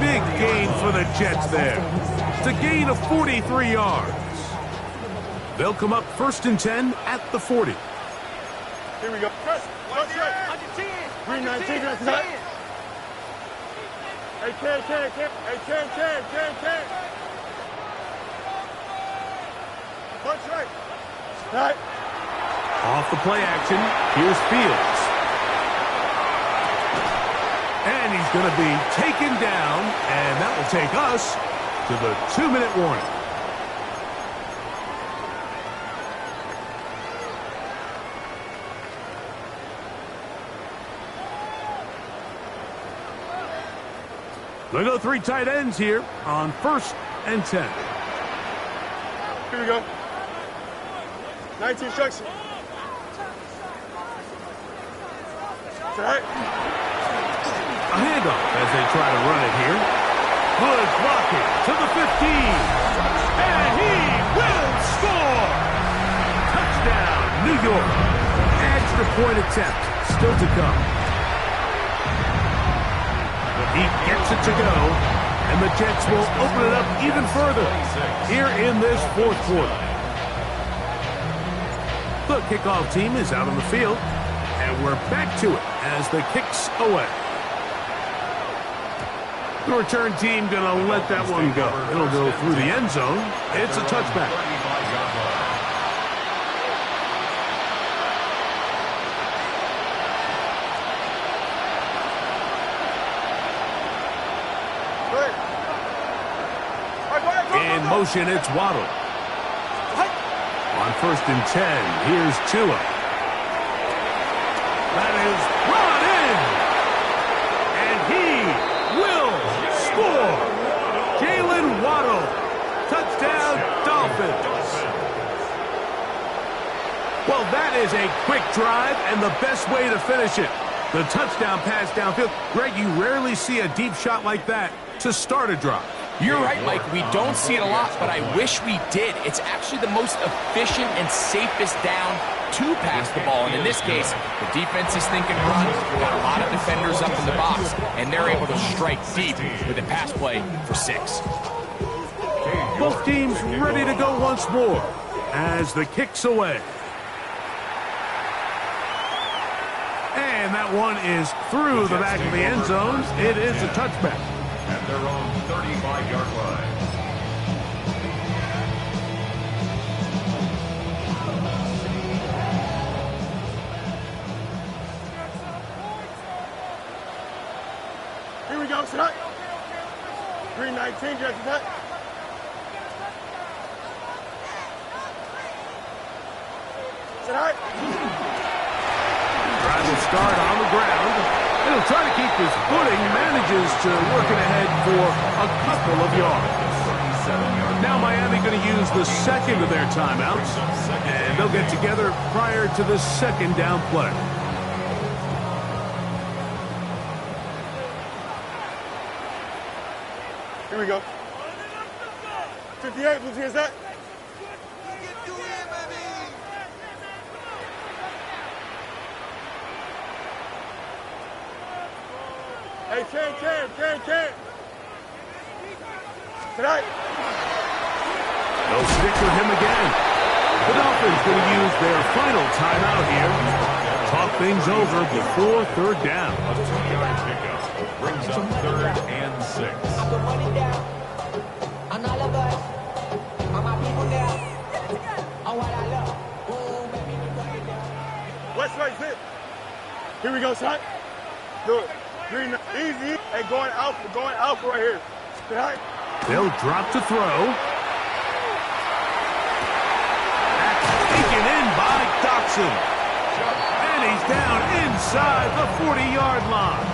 Big gain for the Jets there. It's a gain of 43 yards. They'll come up 1st and 10 at the 40. Here we go. Press right. 319, that's that. Hey, can. Hey, can. Punch right. Right. Off the play action, here's Fields. And he's going to be taken down, and that will take us to the 2-minute warning. They go 3 tight ends here on 1st and 10. Here we go. 19 instruction. Right. A handoff as they try to run it here. Good blocking to the 15. And he will score! Touchdown, New York. Extra point attempt still to come. But he gets it to go, and the Jets will open it up even further here in this 4th quarter. The kickoff team is out on the field, and we're back to it as the kick's away. The return team going to let that one go. It'll go through the end zone. It's a touchback. In motion, it's Waddle. On 1st and 10, here's Tua. That is brought in. And he will score. Jalen Waddle. Touchdown, Dolphins. Well, that is a quick drive and the best way to finish it. The touchdown pass downfield. Greg, you rarely see a deep shot like that to start a drive. You're right, Mike. We don't see it a lot, but I wish we did. It's actually the most efficient and safest down to pass the ball. And in this case, the defense is thinking run. Got a lot of defenders up in the box, and they're able to strike deep with a pass play for 6. Both teams ready to go once more as the kick's away. And that one is through the back of the end zone. It is a touchback. At their own 35-yard line. Here we go, set. 319, just set. Set. Drive will start on the ground. He'll try to keep his footing, manages to work it ahead for a couple of yards. Now Miami going to use the second of their timeouts, and they'll get together prior to the 2nd down play. Here we go. 58, Lucy, is that? Hey, can. Tonight. They'll stick with him again. The Dolphins going to use their final timeout here. Talk things over before 3rd down. A 2-yard pickup brings up 3rd and 6. West right hit. Here we go, son. Do it. Green, easy. And going out right here. Right. They'll drop to throw. That's taken in by Dotson. And he's down inside the 40-yard line.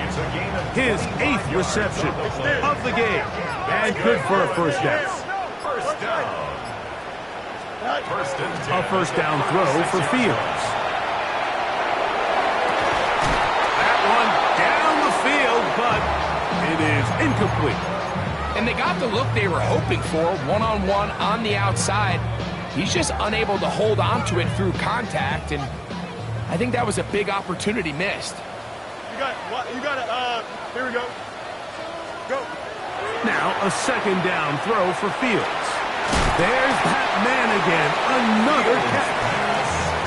It's a gain of His 8th reception of the game. And good for a first down. first down. First and 10. A first down throw for Fields. That one down the field, but it is incomplete. And they got the look they were hoping for, one-on-one on the outside. He's just unable to hold on to it through contact, and I think that was a big opportunity missed. Here we go. Go. Now a second down throw for Fields. There's that man again, another catch.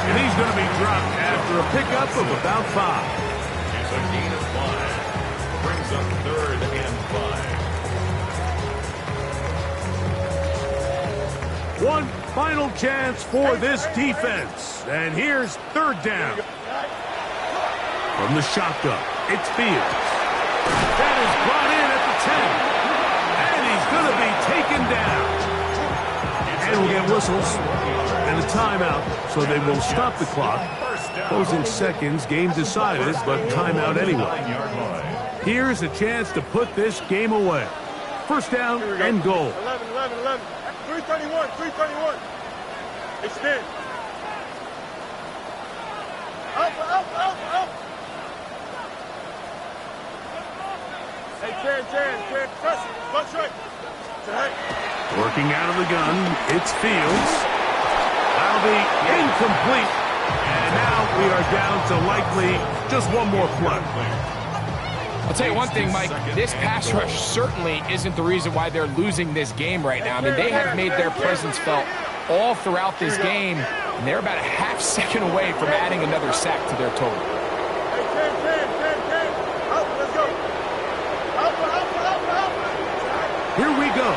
And he's going to be dropped after a pickup of about 5. It's a gain of 5. Brings up 3rd and 5. One final chance for this defense. And here's 3rd down. From the shotgun, it's Fields. That is brought in at the 10. And he's going to be taken down. And we'll get whistles and a timeout, so they will stop the clock. Closing seconds, game decided, but timeout anyway. Here's a chance to put this game away. 1st down and goal. 11. 331. Extend. Up. Hey, Chan, press it. Butt right. Working out of the gun, it's Fields. That'll be incomplete. And now we are down to likely just one more play. I'll tell you one thing, Mike, this pass rush certainly isn't the reason why they're losing this game right now. I mean, they have made their presence felt all throughout this game, and they're about a half second away from adding another sack to their total. Let's go. Here we go.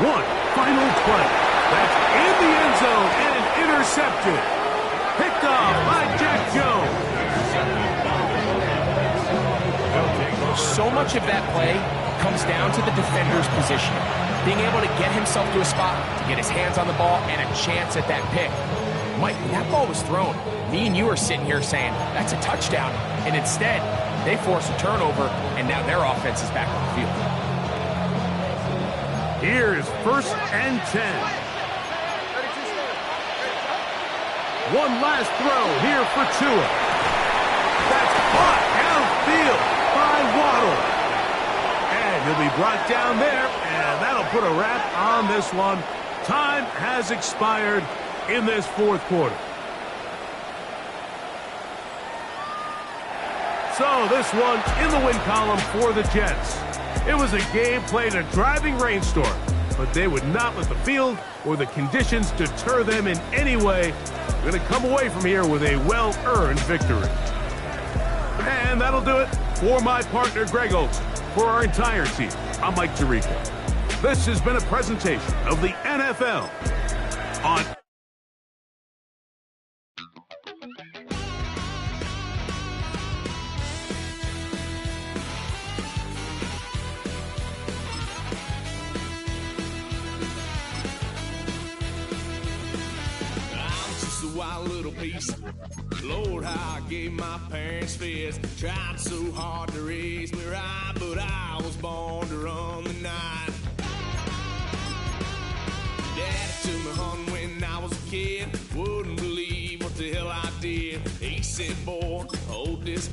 One final play. That's in the end zone and intercepted. Picked off by Jack Jones. So much of that play comes down to the defender's positioning. Being able to get himself to a spot, to get his hands on the ball, and a chance at that pick. Mike, when that ball was thrown, me and you are sitting here saying, that's a touchdown. And instead, they force a turnover, and now their offense is back on the field. Here's 1st and 10. One last throw here for Tua. That's caught downfield by Waddle. And he'll be brought down there, and that'll put a wrap on this one. Time has expired in this 4th quarter. So this one in the win column for the Jets. It was a game played in a driving rainstorm, but they would not let the field or the conditions deter them in any way. They're going to come away from here with a well-earned victory. And that'll do it for my partner, Greg Olson. For our entire team, I'm Mike Tirico. This has been a presentation of the NFL on wild little piece. Lord, how I gave my parents fist. Tried so hard to raise me right, but I was born to run the night. Daddy took me hunting when I was a kid. Wouldn't believe what the hell I did. He said, boy, hold this.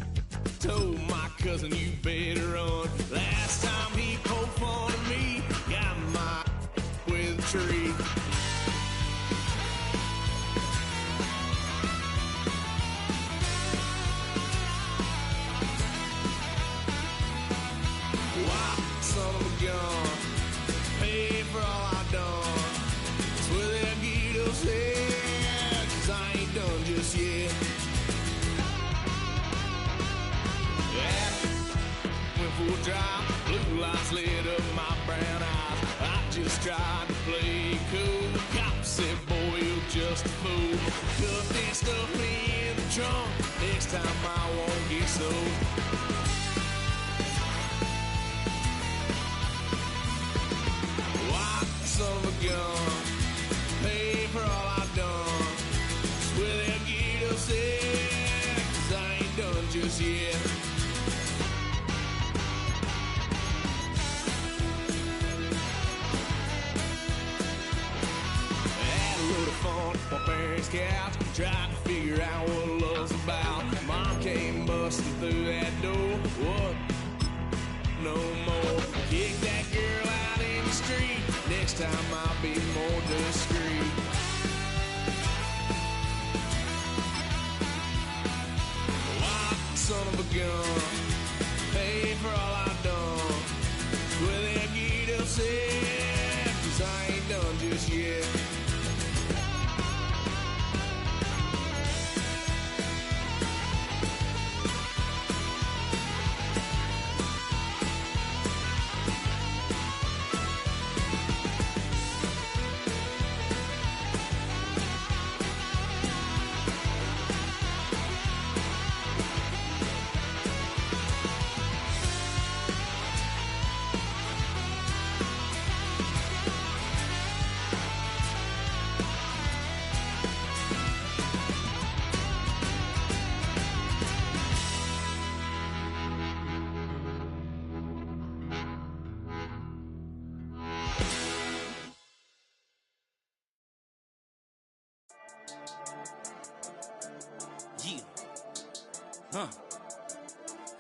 Told my cousin, you better run. Last time he poked fun at me, got my with a tree. Son of a gun, pay for all I done. Swear they'll get us head, 'cause I ain't done just yet. Yeah, went for a drive, blue lights lit up my brown eyes. I just tried to play cool. Cop said, boy, you're just a fool. Cuffed and stuffed me in the trunk. Next time I won't get so. Son of a gun, pay for all I've done. Swear they'll get us in, 'cause I ain't done just yet. Had a load of fun at my parents' couch, tried to figure out what love's about. Mom came busting through that door. What? No more. Kick that girl out in the This time I'll be more discreet. Son of a gun, pay for all I've done. Well, that get upset, 'cause I ain't done just yet.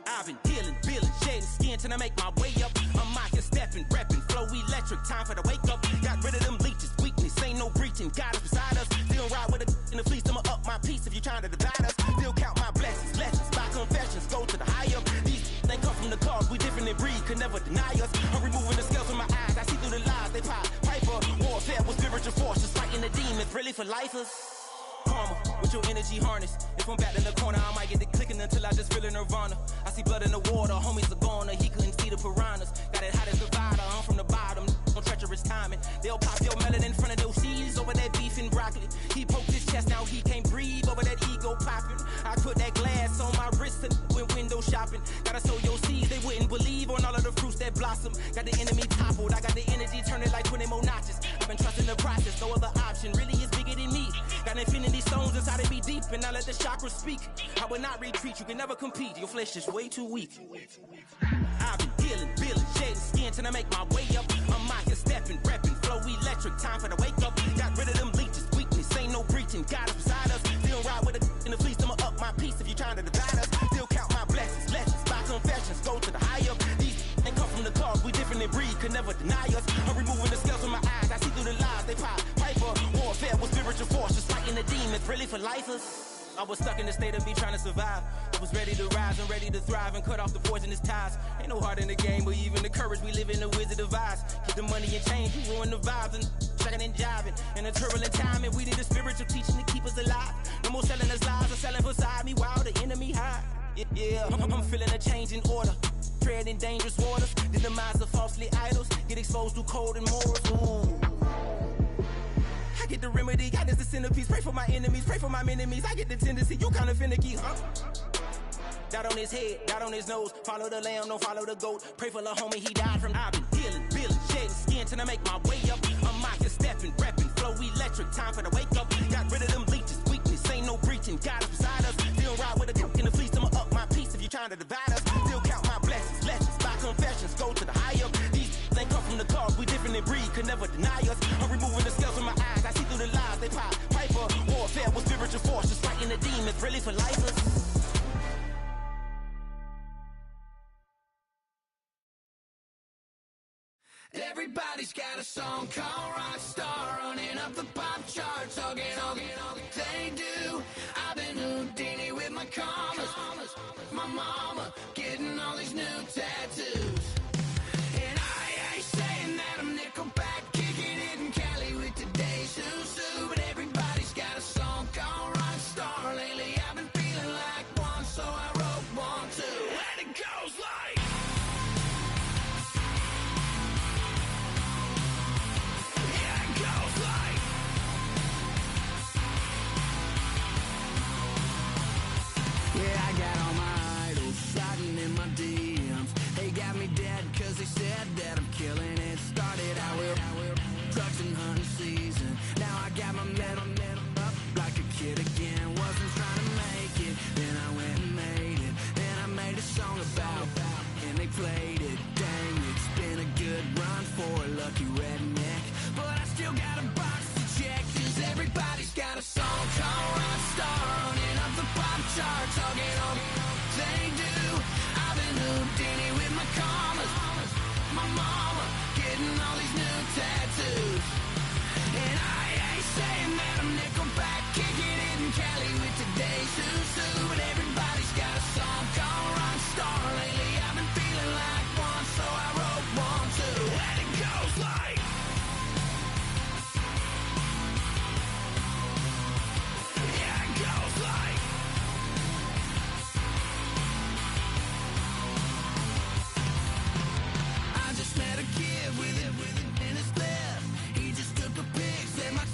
I've been dealing, feeling, shedding skin till I make my way up. I'm out here stepping, repping, flow electric, time for the wake up. Got rid of them leeches, weakness, ain't no breaching. God is beside us, still ride with a in the fleece. I'ma up my piece if you trying to divide us. Still count my blessings, lessons, by confessions, go to the higher. These they come from the cause, we different in breed, could never deny us. I'm removing the scales from my eyes, I see through the lies, they pop, piper. Warfare with spiritual forces, fighting the demons, really for lifers. Karma, with your energy harness. If I'm back in the corner, I might get it clicking until I just feel a nirvana. I see blood in the water, homies are gone, he couldn't see the piranhas. Got it hot as a divider, I'm from the bottom, no treacherous timing. They'll pop your melon in front of those seeds over that beef and broccoli. He poked his chest, now he can't breathe over that ego popping. I put that glass on my wrist and went window shopping. Gotta sow your seeds, they wouldn't believe on all of the fruits that blossom. Got the enemy toppled, I got the energy turning like 20 more notches. I've been trusting the process, no other option really is bigger than me. Got infinity stones inside of me deep, and I let the chakras speak. I will not retreat, you can never compete, your flesh is way too weak. I've been dealing, feeling, shedding skin till I make my way up. I'm out here stepping, repping, flow electric, time for the wake up. Got rid of them leeches, weakness, ain't no breaching. God is beside us, still ride with a in the fleece. I'ma up my piece if you trying to divide us. Still count my blessings, lessons, by confessions, go to the higher. These ain't come from the cause, we different in breed, could never deny us. I'm removing the scales from my eyes, I see through the lies, they pop, piper. Warfare with spiritual forces, fighting the demons, really for lifers. I was stuck in the state of me trying to survive. I was ready to rise and ready to thrive and cut off the poisonous ties. Ain't no heart in the game, but even the courage we live in the wizard of Oz. Get the money and change, we ruin the vibes and checking and jiving. In a turbulent time, and we need a spiritual teaching to keep us alive. No more selling us lies or selling beside me while the enemy hide. Yeah, I'm feeling a change in order. Treading dangerous waters, the demise of falsely idols. Get exposed through cold and morals. Ooh. I get the remedy, God is the centerpiece. Pray for my enemies, pray for my enemies. I get the tendency, you kinda finicky, huh? Dot on his head, dot on his nose. Follow the lamb, don't follow the goat. Pray for the homie, he died from. I've been healing, feeling, shedding skin till I make my way up. I'm out here stepping, repping, flow electric, time for the wake up. Got rid of them leeches, weakness, ain't no breaching. God is beside us, still ride with a in the fleece. I'ma up my piece if you trying to divide us. Still count my blessings, lessons, by confessions, go to the higher. These ain't come from the cause, we different in breed, could never deny us. I'm removing the scales from my eyes, I see through the lies, they pop, piper. Warfare with spiritual forces, fighting the demons, really for lifers. Everybody's got a song called Rockstar, running up the pop charts, all they do. I've been Houdini with my commas, my mama getting all these new tattoos. And I ain't saying that I'm Nickelback, kicking it in Cali with today's Susu. But everybody's got a song called Rockstar. Lately I've been feeling like one, so I wrote one too. And it goes like, yeah, I got all my idols sliding in my DMs. They got me dead cause they said that I'm killing it. Started out with drugs and hunting season. Now I got my metal up like a kid again. Wasn't trying to make it, then I went and made it. Then I made a song about and they played it. Dang, it's been a good run for a lucky redneck. But I still got a box to check, cause everybody's got a song called Rockstar, running up the pop charts, all they do. I've been Houdini with my commas, my mama getting all these new tattoos. saying that I'm Nickelback, kicking it in Cali with today's Susu, but everybody's got a song called Rockstar. Lately I've been feeling like one, so I wrote one too, and it goes like. Yeah, it goes like. I just met a kid with it in his left. He just took a pic, said my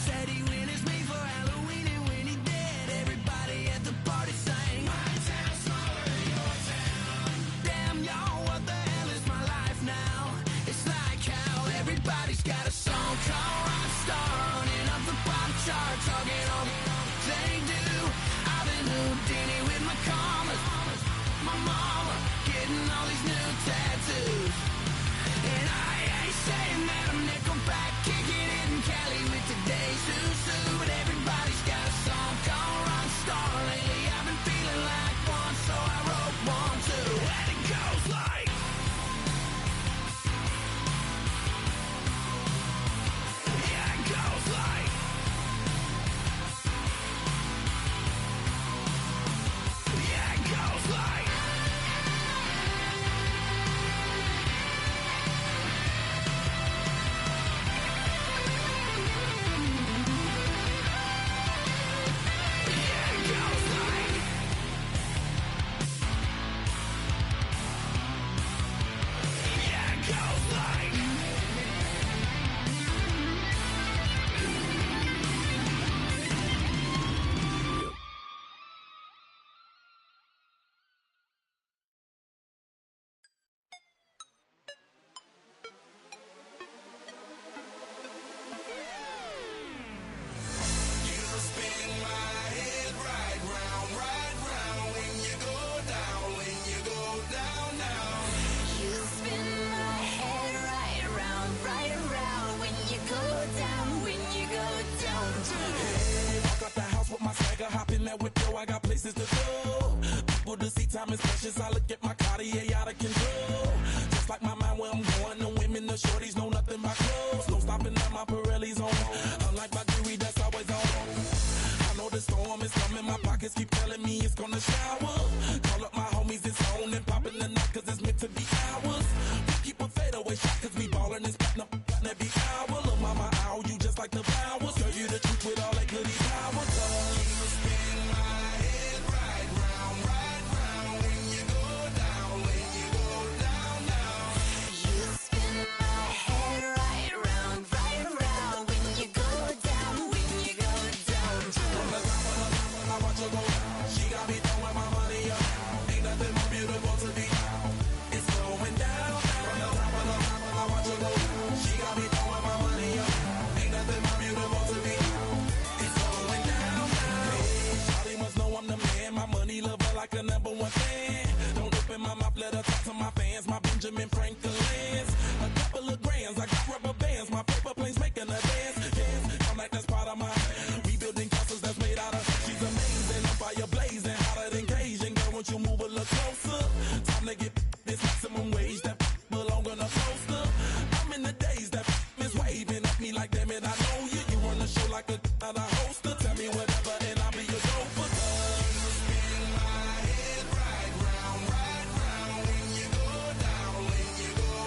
said he witnessed me for Halloween, and when he did, everybody at the party sang. My town smaller than your town. Damn y'all, what the hell is my life now? It's like how everybody's got a song called Rockstar, running up the pop chart, talking all they do. I've been Houdini with my commas, my mama getting all these new tattoos. And I ain't saying that I'm Nickelback, kicking it in Cali with today's Susu, but everybody's got a song called Rockstar. Lately I've been feeling like one, so I wrote one too, and it goes like. Yeah, it goes like. Yeah, it goes like. I got places to go. People to see, time is precious. I look at my Cartier out of control. Just like my mind where I'm going. The women, the shorties know nothing but clothes. No stopping at my Pirelli's on. Unlike my jewelry, that's always on. I know the storm is coming. My pockets keep telling me it's gonna shower. Call up my homies, it's on and popping the night, cause it's meant to be ours. We keep a fadeaway shot, cause we ballin' and spittin' up every hour. Look, mama, ow, you just like the flowers. Girl, you the truth with all that goody power. You spin my head right round when you go down, when you go down, down. You spin my head right round when you go down, when you go down. From the top of the top, I watch her go down. She got me throwing my money up. Ain't nothing more beautiful to me. It's going down. From the top of the top, I watch her go down. She got me throwing my money up. Ain't nothing more beautiful to me. It's going down, down. Hey, Charlie must know I'm the man. My money lover like a number one fan. Don't open my mouth, let her talk to my fans. My Benjamin Franklin's. A couple of grands, I got rubber bands. My paper planes making a dance. Yes, I'm like that's part of my rebuilding castles that's made out of. She's amazing, I'm fire blazing, hotter than Cajun. Girl, won't you move a little closer? Time to get this maximum wage that belong on a poster. I'm in the days that is waving at me like, damn it, I know you. You run the show like a hoster. Tell me whatever and I'll be your gopher. You spin my head right round when you go down, when you go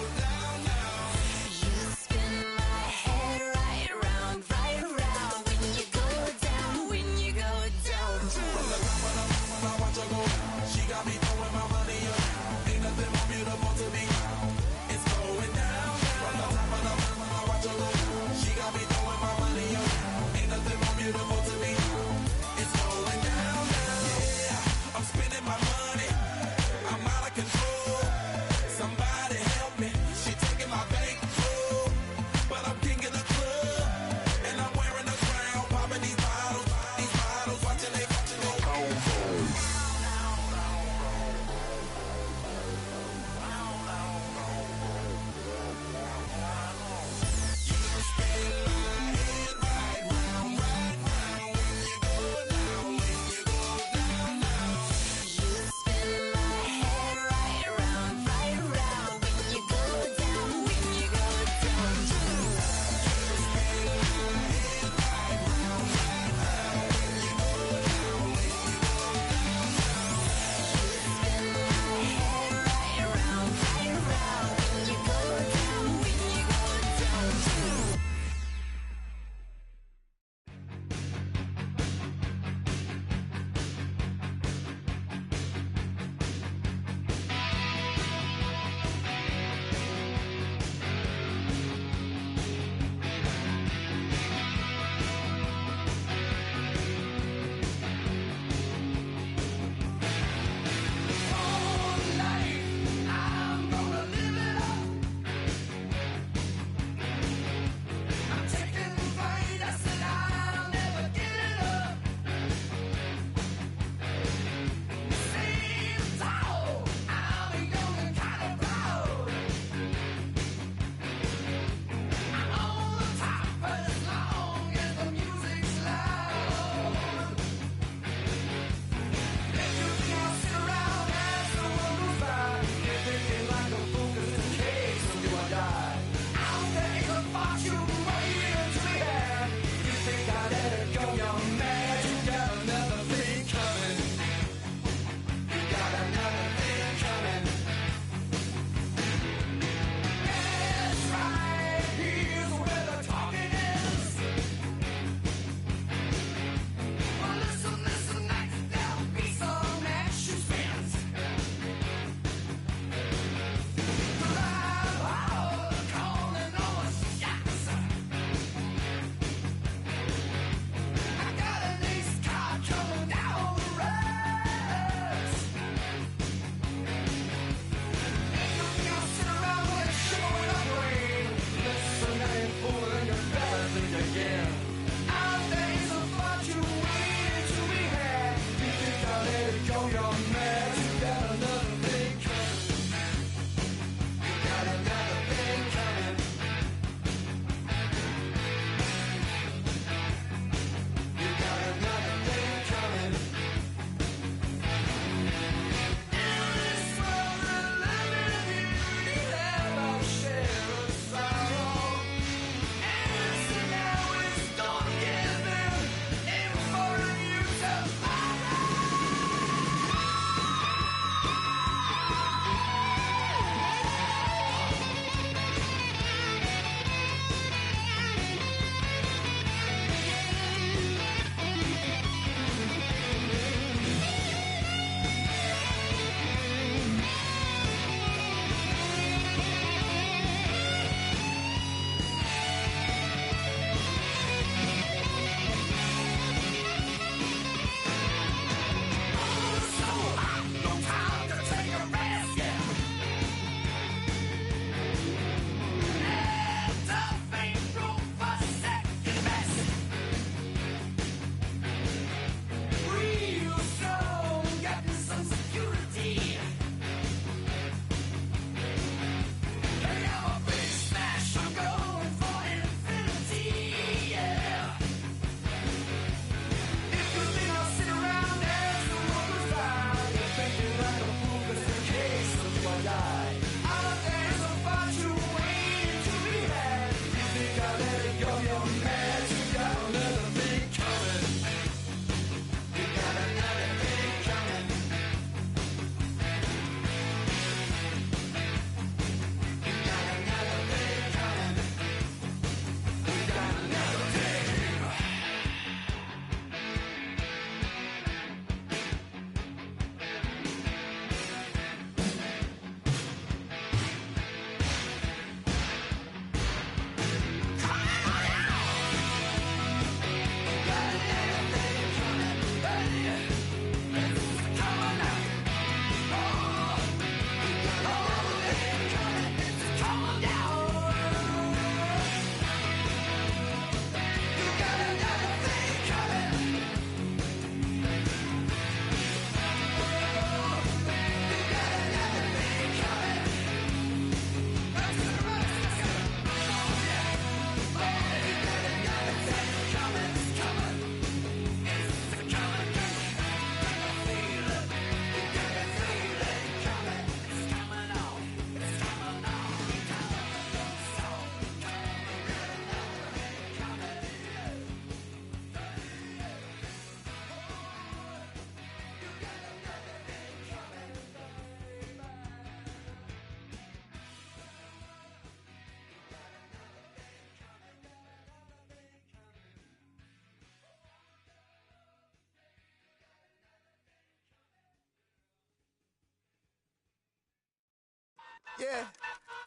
Yeah,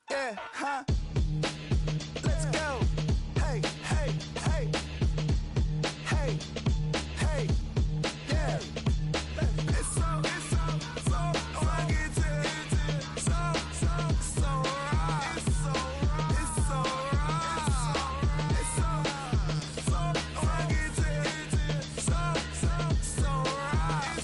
yeah, huh? Let's go. Hey, hey, hey. Hey, hey, yeah. It's so fucking so right. It's so right. It's so right. It's so fucking so right.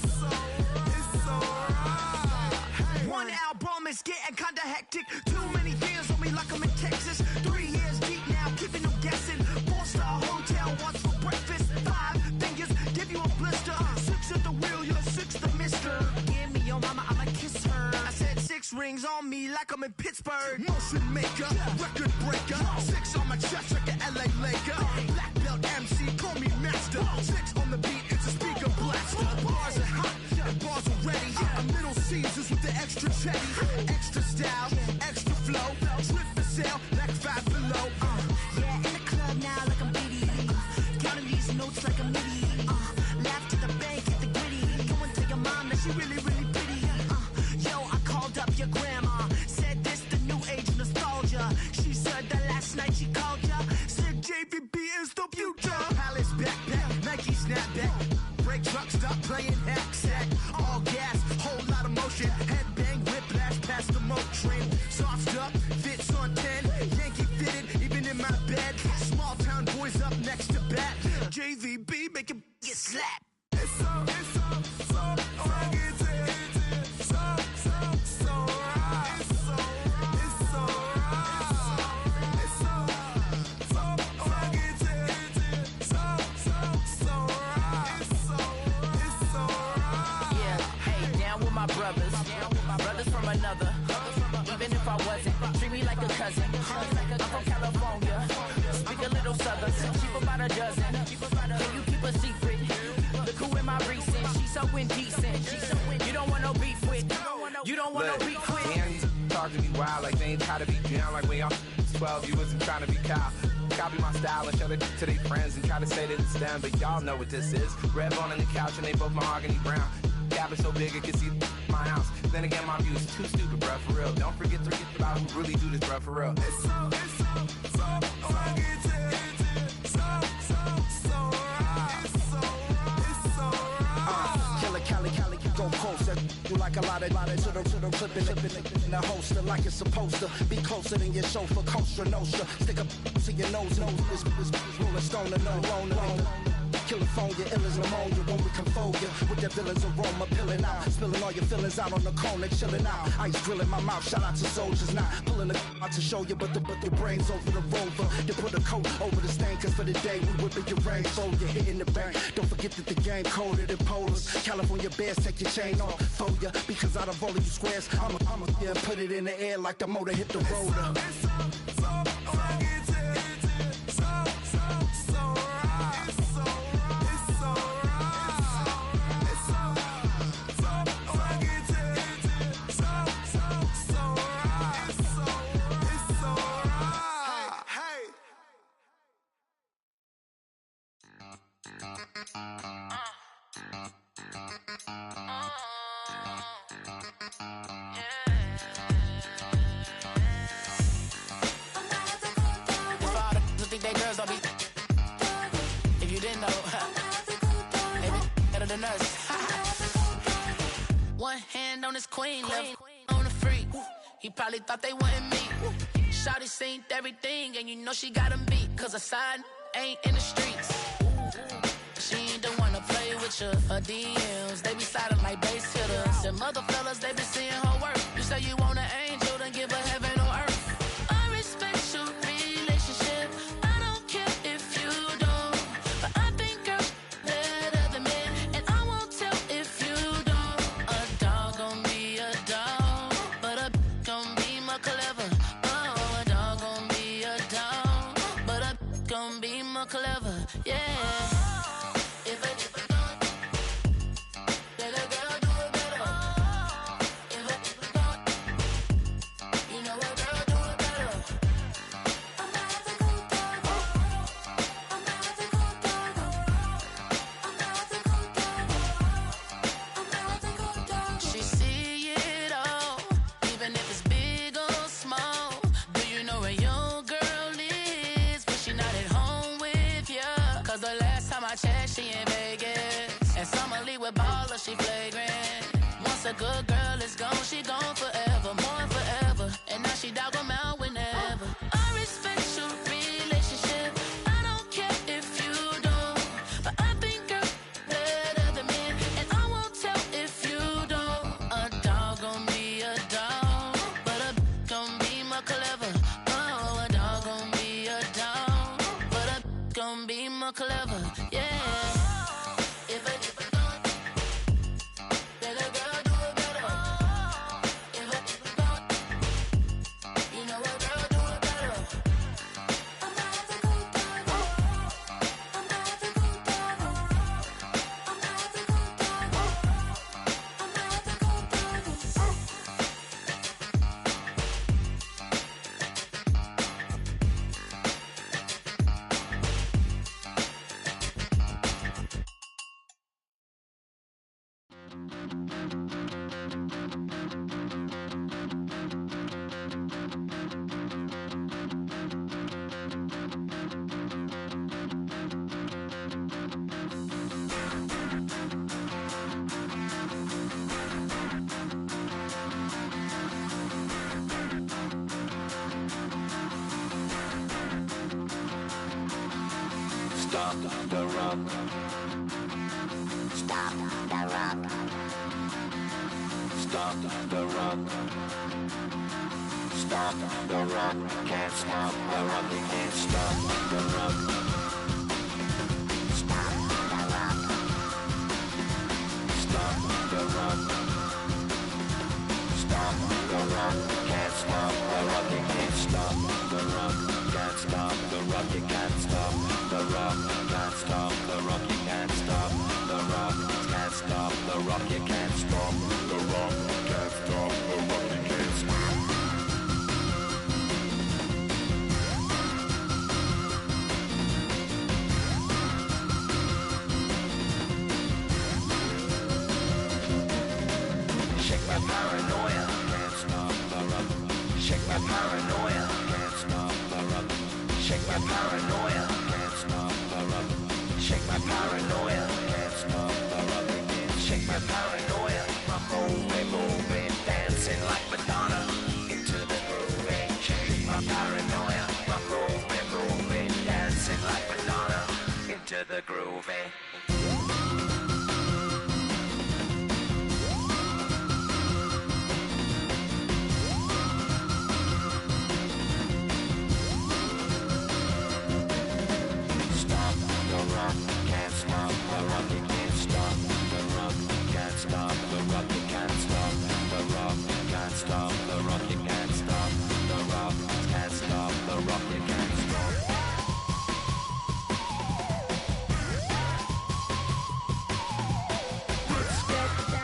It's so right. One album is getting kinda hectic. Too many years on me like I'm in Texas. 3 years deep now, keeping them guessing. 4-star hotel once for breakfast. 5 fingers give you a blister. 6 at the wheel, you're 6 the mister. Give me your mama, I'ma kiss her. I said 6 rings on me like I'm in Pittsburgh. Motion maker, record breaker. 6 on my chest like an LA Laker. Black belt MC, call me master. 6 on the beat, it's a speaker blaster. Bars are hot, and bars are ready. A Middle Caesars with the extra chetty. Extra style, extra flow. Slip for sale, like 5 below. Yeah, in the club now like I'm Diddy. Counting these notes like a MIDI. Laugh to the bank, hit the gritty. Go and tell your mom that she really, really pretty. Yo, I called up your grandma. Said this the new age nostalgia. She said that last night she called ya. Said JVB is the future. Palace backpack, Nike snapback. Break truck, stop playing hack sack. All gas, whole lot of motion. Headbang, whiplash, past the moat train. Sauced up, fits on 10. Yankee fitted, even in my bed. Small town boys up next to bat. JVB, make it get slapped. It's so fucking so right. It's so right. It's so right. It's so fucking so right. It's so right. Yeah, hey, down with my brothers. Brothers from another. Even if I wasn't, treat me like a cousin. I'm from California. Speak a little southern. Cheap about a dozen. Can you keep a secret? Look who in my recent. She's so indecent. You don't want no beef with. You don't want no beef with. Damn, these talk to me wild like they ain't try to be down. Like when y'all 12, you wasn't trying to be Kyle. Copy my style and show it to their friends and try to say that it's them, but y'all know what this is. Red bone on the couch and they both mahogany brown. Cabin so big it can see my house. Then again, my view is too stupid, bruh, for real. Don't forget about who really do this, bruh, for real. It's so fucking so right. It's so right. Killer Cali, go closer. You like a lot of to the clipping in the holster like it's supposed to be closer than your chauffeur, Costa Nostra. Stick up to your nose, this rolling stone and no loner. California, ill as pneumonia when we confold you with that villain's aroma, pilling out, spilling all your feelings out on the corner, chilling out. Ice grilling my mouth, shout out to soldiers, not pulling the out to show you, but the brains over the rover. You put a coat over the stain, cause for the day we whipping your range, so you're hitting the bank. Don't forget that the game coded in polars. California bears, take your chain off for ya, because out of all of you squares, I'ma yeah, put it in the air like the motor hit the roller. It's so fucking so right. It's so If you didn't know, they be better than us. One hand on his queen, left on the freak. He probably thought they wanted me. Shawty seen everything, and you know she got him beat. Cause her side ain't in the streets. She ain't the one to play with you. Her DMs, they be sliding like base hitters. And mother fellas, they be seeing her work. You say you want an angel, then give her heaven or earth. I respect your relationship. I don't care if you don't. But I think girls better than men. And I won't tell if you don't. A dog gon' be a dog, but a gon' be more clever. Oh, a dog gon' be a dog, but a gon' be more clever. Yeah. She see it all, even if it's big or a good girl is gone, she gone forever, more forever. And now she dog 'em out whenever. I respect your relationship. I don't care if you don't, but I think you're better than me, and I won't tell if you don't. A dog gon' be a dog, but a gon' be more clever. Oh, a dog gon' be a dog, but a gon' be more clever. Yeah. Stop the rock. Stop the rock. Stop the rock. Stop the rock. Can't stop the rock. You can't stop the rock. Stop the rock. Stop the rock. Stop the rock. Can't stop the rock. You can't stop the rock. Can't stop the rock. You can't stop the rock. Can't stop the rock. You can't stop the rock. Can't stop the rock. You can't stop the rock. Can't stop the rock. You can't stop. Shake my paranoia. Can't stop the rock. Shake my paranoia. Can't stop the rock. Shake my paranoia. Can't stop the rock. Shake my paranoia. Can't stop the rock. Shake my paranoia. I'm moving, dancing like Madonna into the groove. Shake my paranoia. I'm moving, dancing like Madonna into the groove. Can't stop the rock, you can't stop the rock. Can't stop the rock, you can't stop the rock. Can't stop the rock, you can't stop the rock. Can't stop the rock, you can't stop. Let's get down,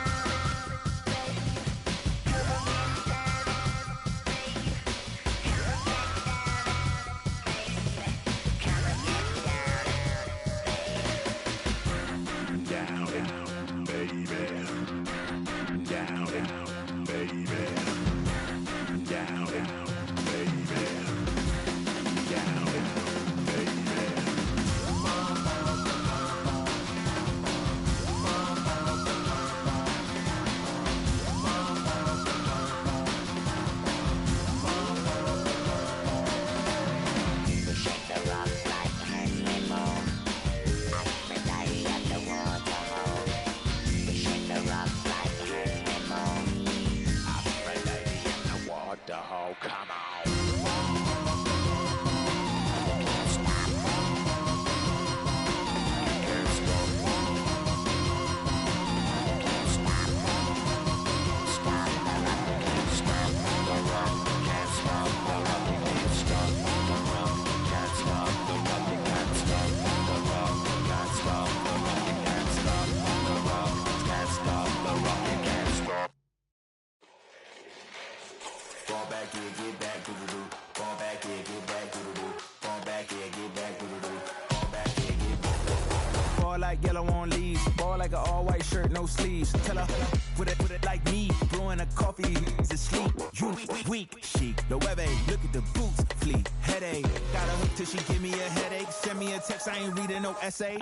Like yellow on leaves, ball like an all-white shirt, no sleeves. Tell her put it like me, blowing a coffee, he's asleep. You weak, chic, the webby, look at the boots, fleet, headache. Got her hooked till she give me a headache. Send me a text, I ain't reading no essay.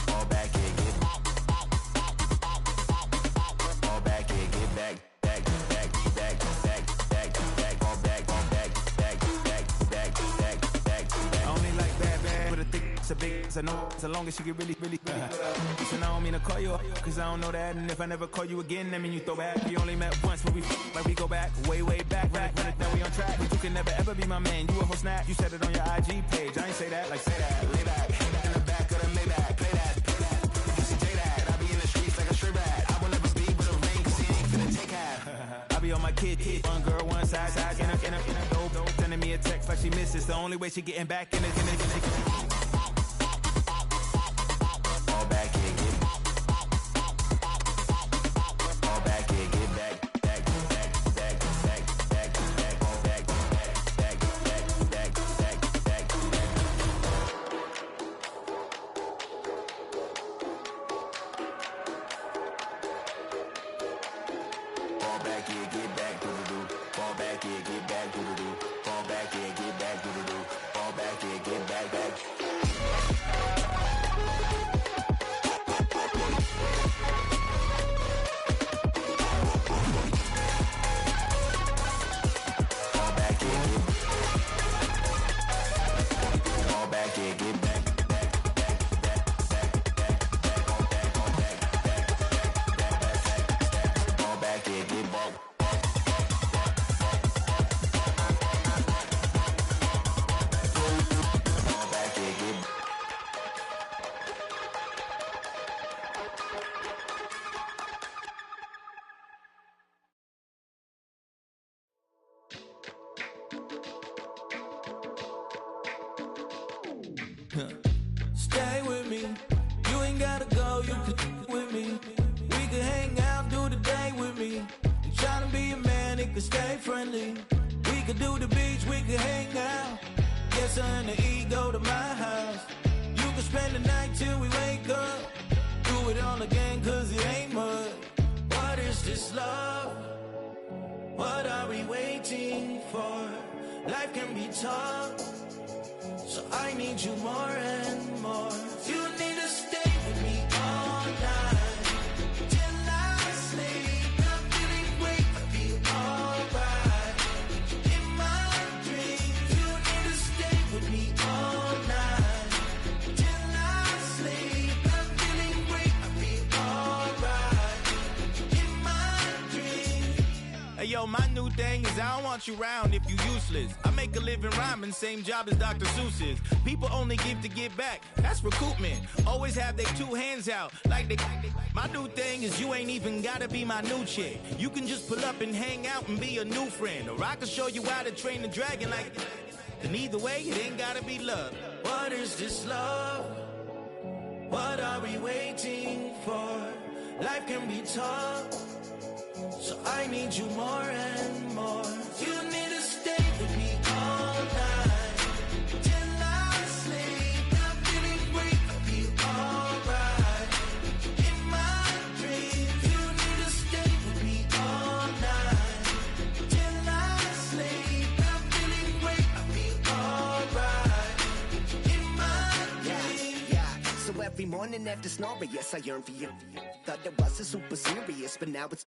Fall back here, I know as long as she get really listen, I don't mean to call you up, cause I don't know that. And if I never call you again, that mean you throw back. We only met once, but like we go back, way back. Run it down, we on track. But you can never ever be my man. You a whole snap, you said it on your IG page. I ain't say that, like say that. Lay back, in the back of the Maybach. Play that. You see J that. I be in the streets like a stray rat. I will never be with a ring, cause he ain't finna take half. I be on my kid, one girl, one side, in a dope. Sending me a text like she misses. The only way she getting back in it. All back here, get all back here, get back. Stay with me, you ain't gotta go, you can with me. We can hang out, do the day with me. And tryna be a man, it can stay friendly. We could do the beach, we could hang out. Yes, her and the E go to my house. You can spend the night till we wake up. Do it all again, cause it ain't mud. What is this love? What are we waiting for? Life can be tough, so I need you more and more. You need to stay with me all night till I sleep. I'm feeling great, I'll be alright. In my dreams, you need to stay with me all night till I sleep. I'm feeling great, I'll be alright. In my dreams. Hey yo, my new thing is I don't want you round if you useless. I make a living rhyming, same job as Dr. Seuss's. People only give to give back, that's recoupment. Always have their two hands out, like they. My new thing is you ain't even gotta be my new chick. You can just pull up and hang out and be a new friend. Or I can show you how to train the dragon like. And either way, it ain't gotta be love. What is this love? What are we waiting for? Life can be tough, so I need you more and more. You need to stay with me all night till I sleep. I'm feeling great, I'll be alright. In my dreams, you need to stay with me all night till I sleep. I'm feeling great, I'll be alright. In my dreams. Yeah. So every morning after snoring, yes, I yearn for you. Thought it wasn't super serious, but now it's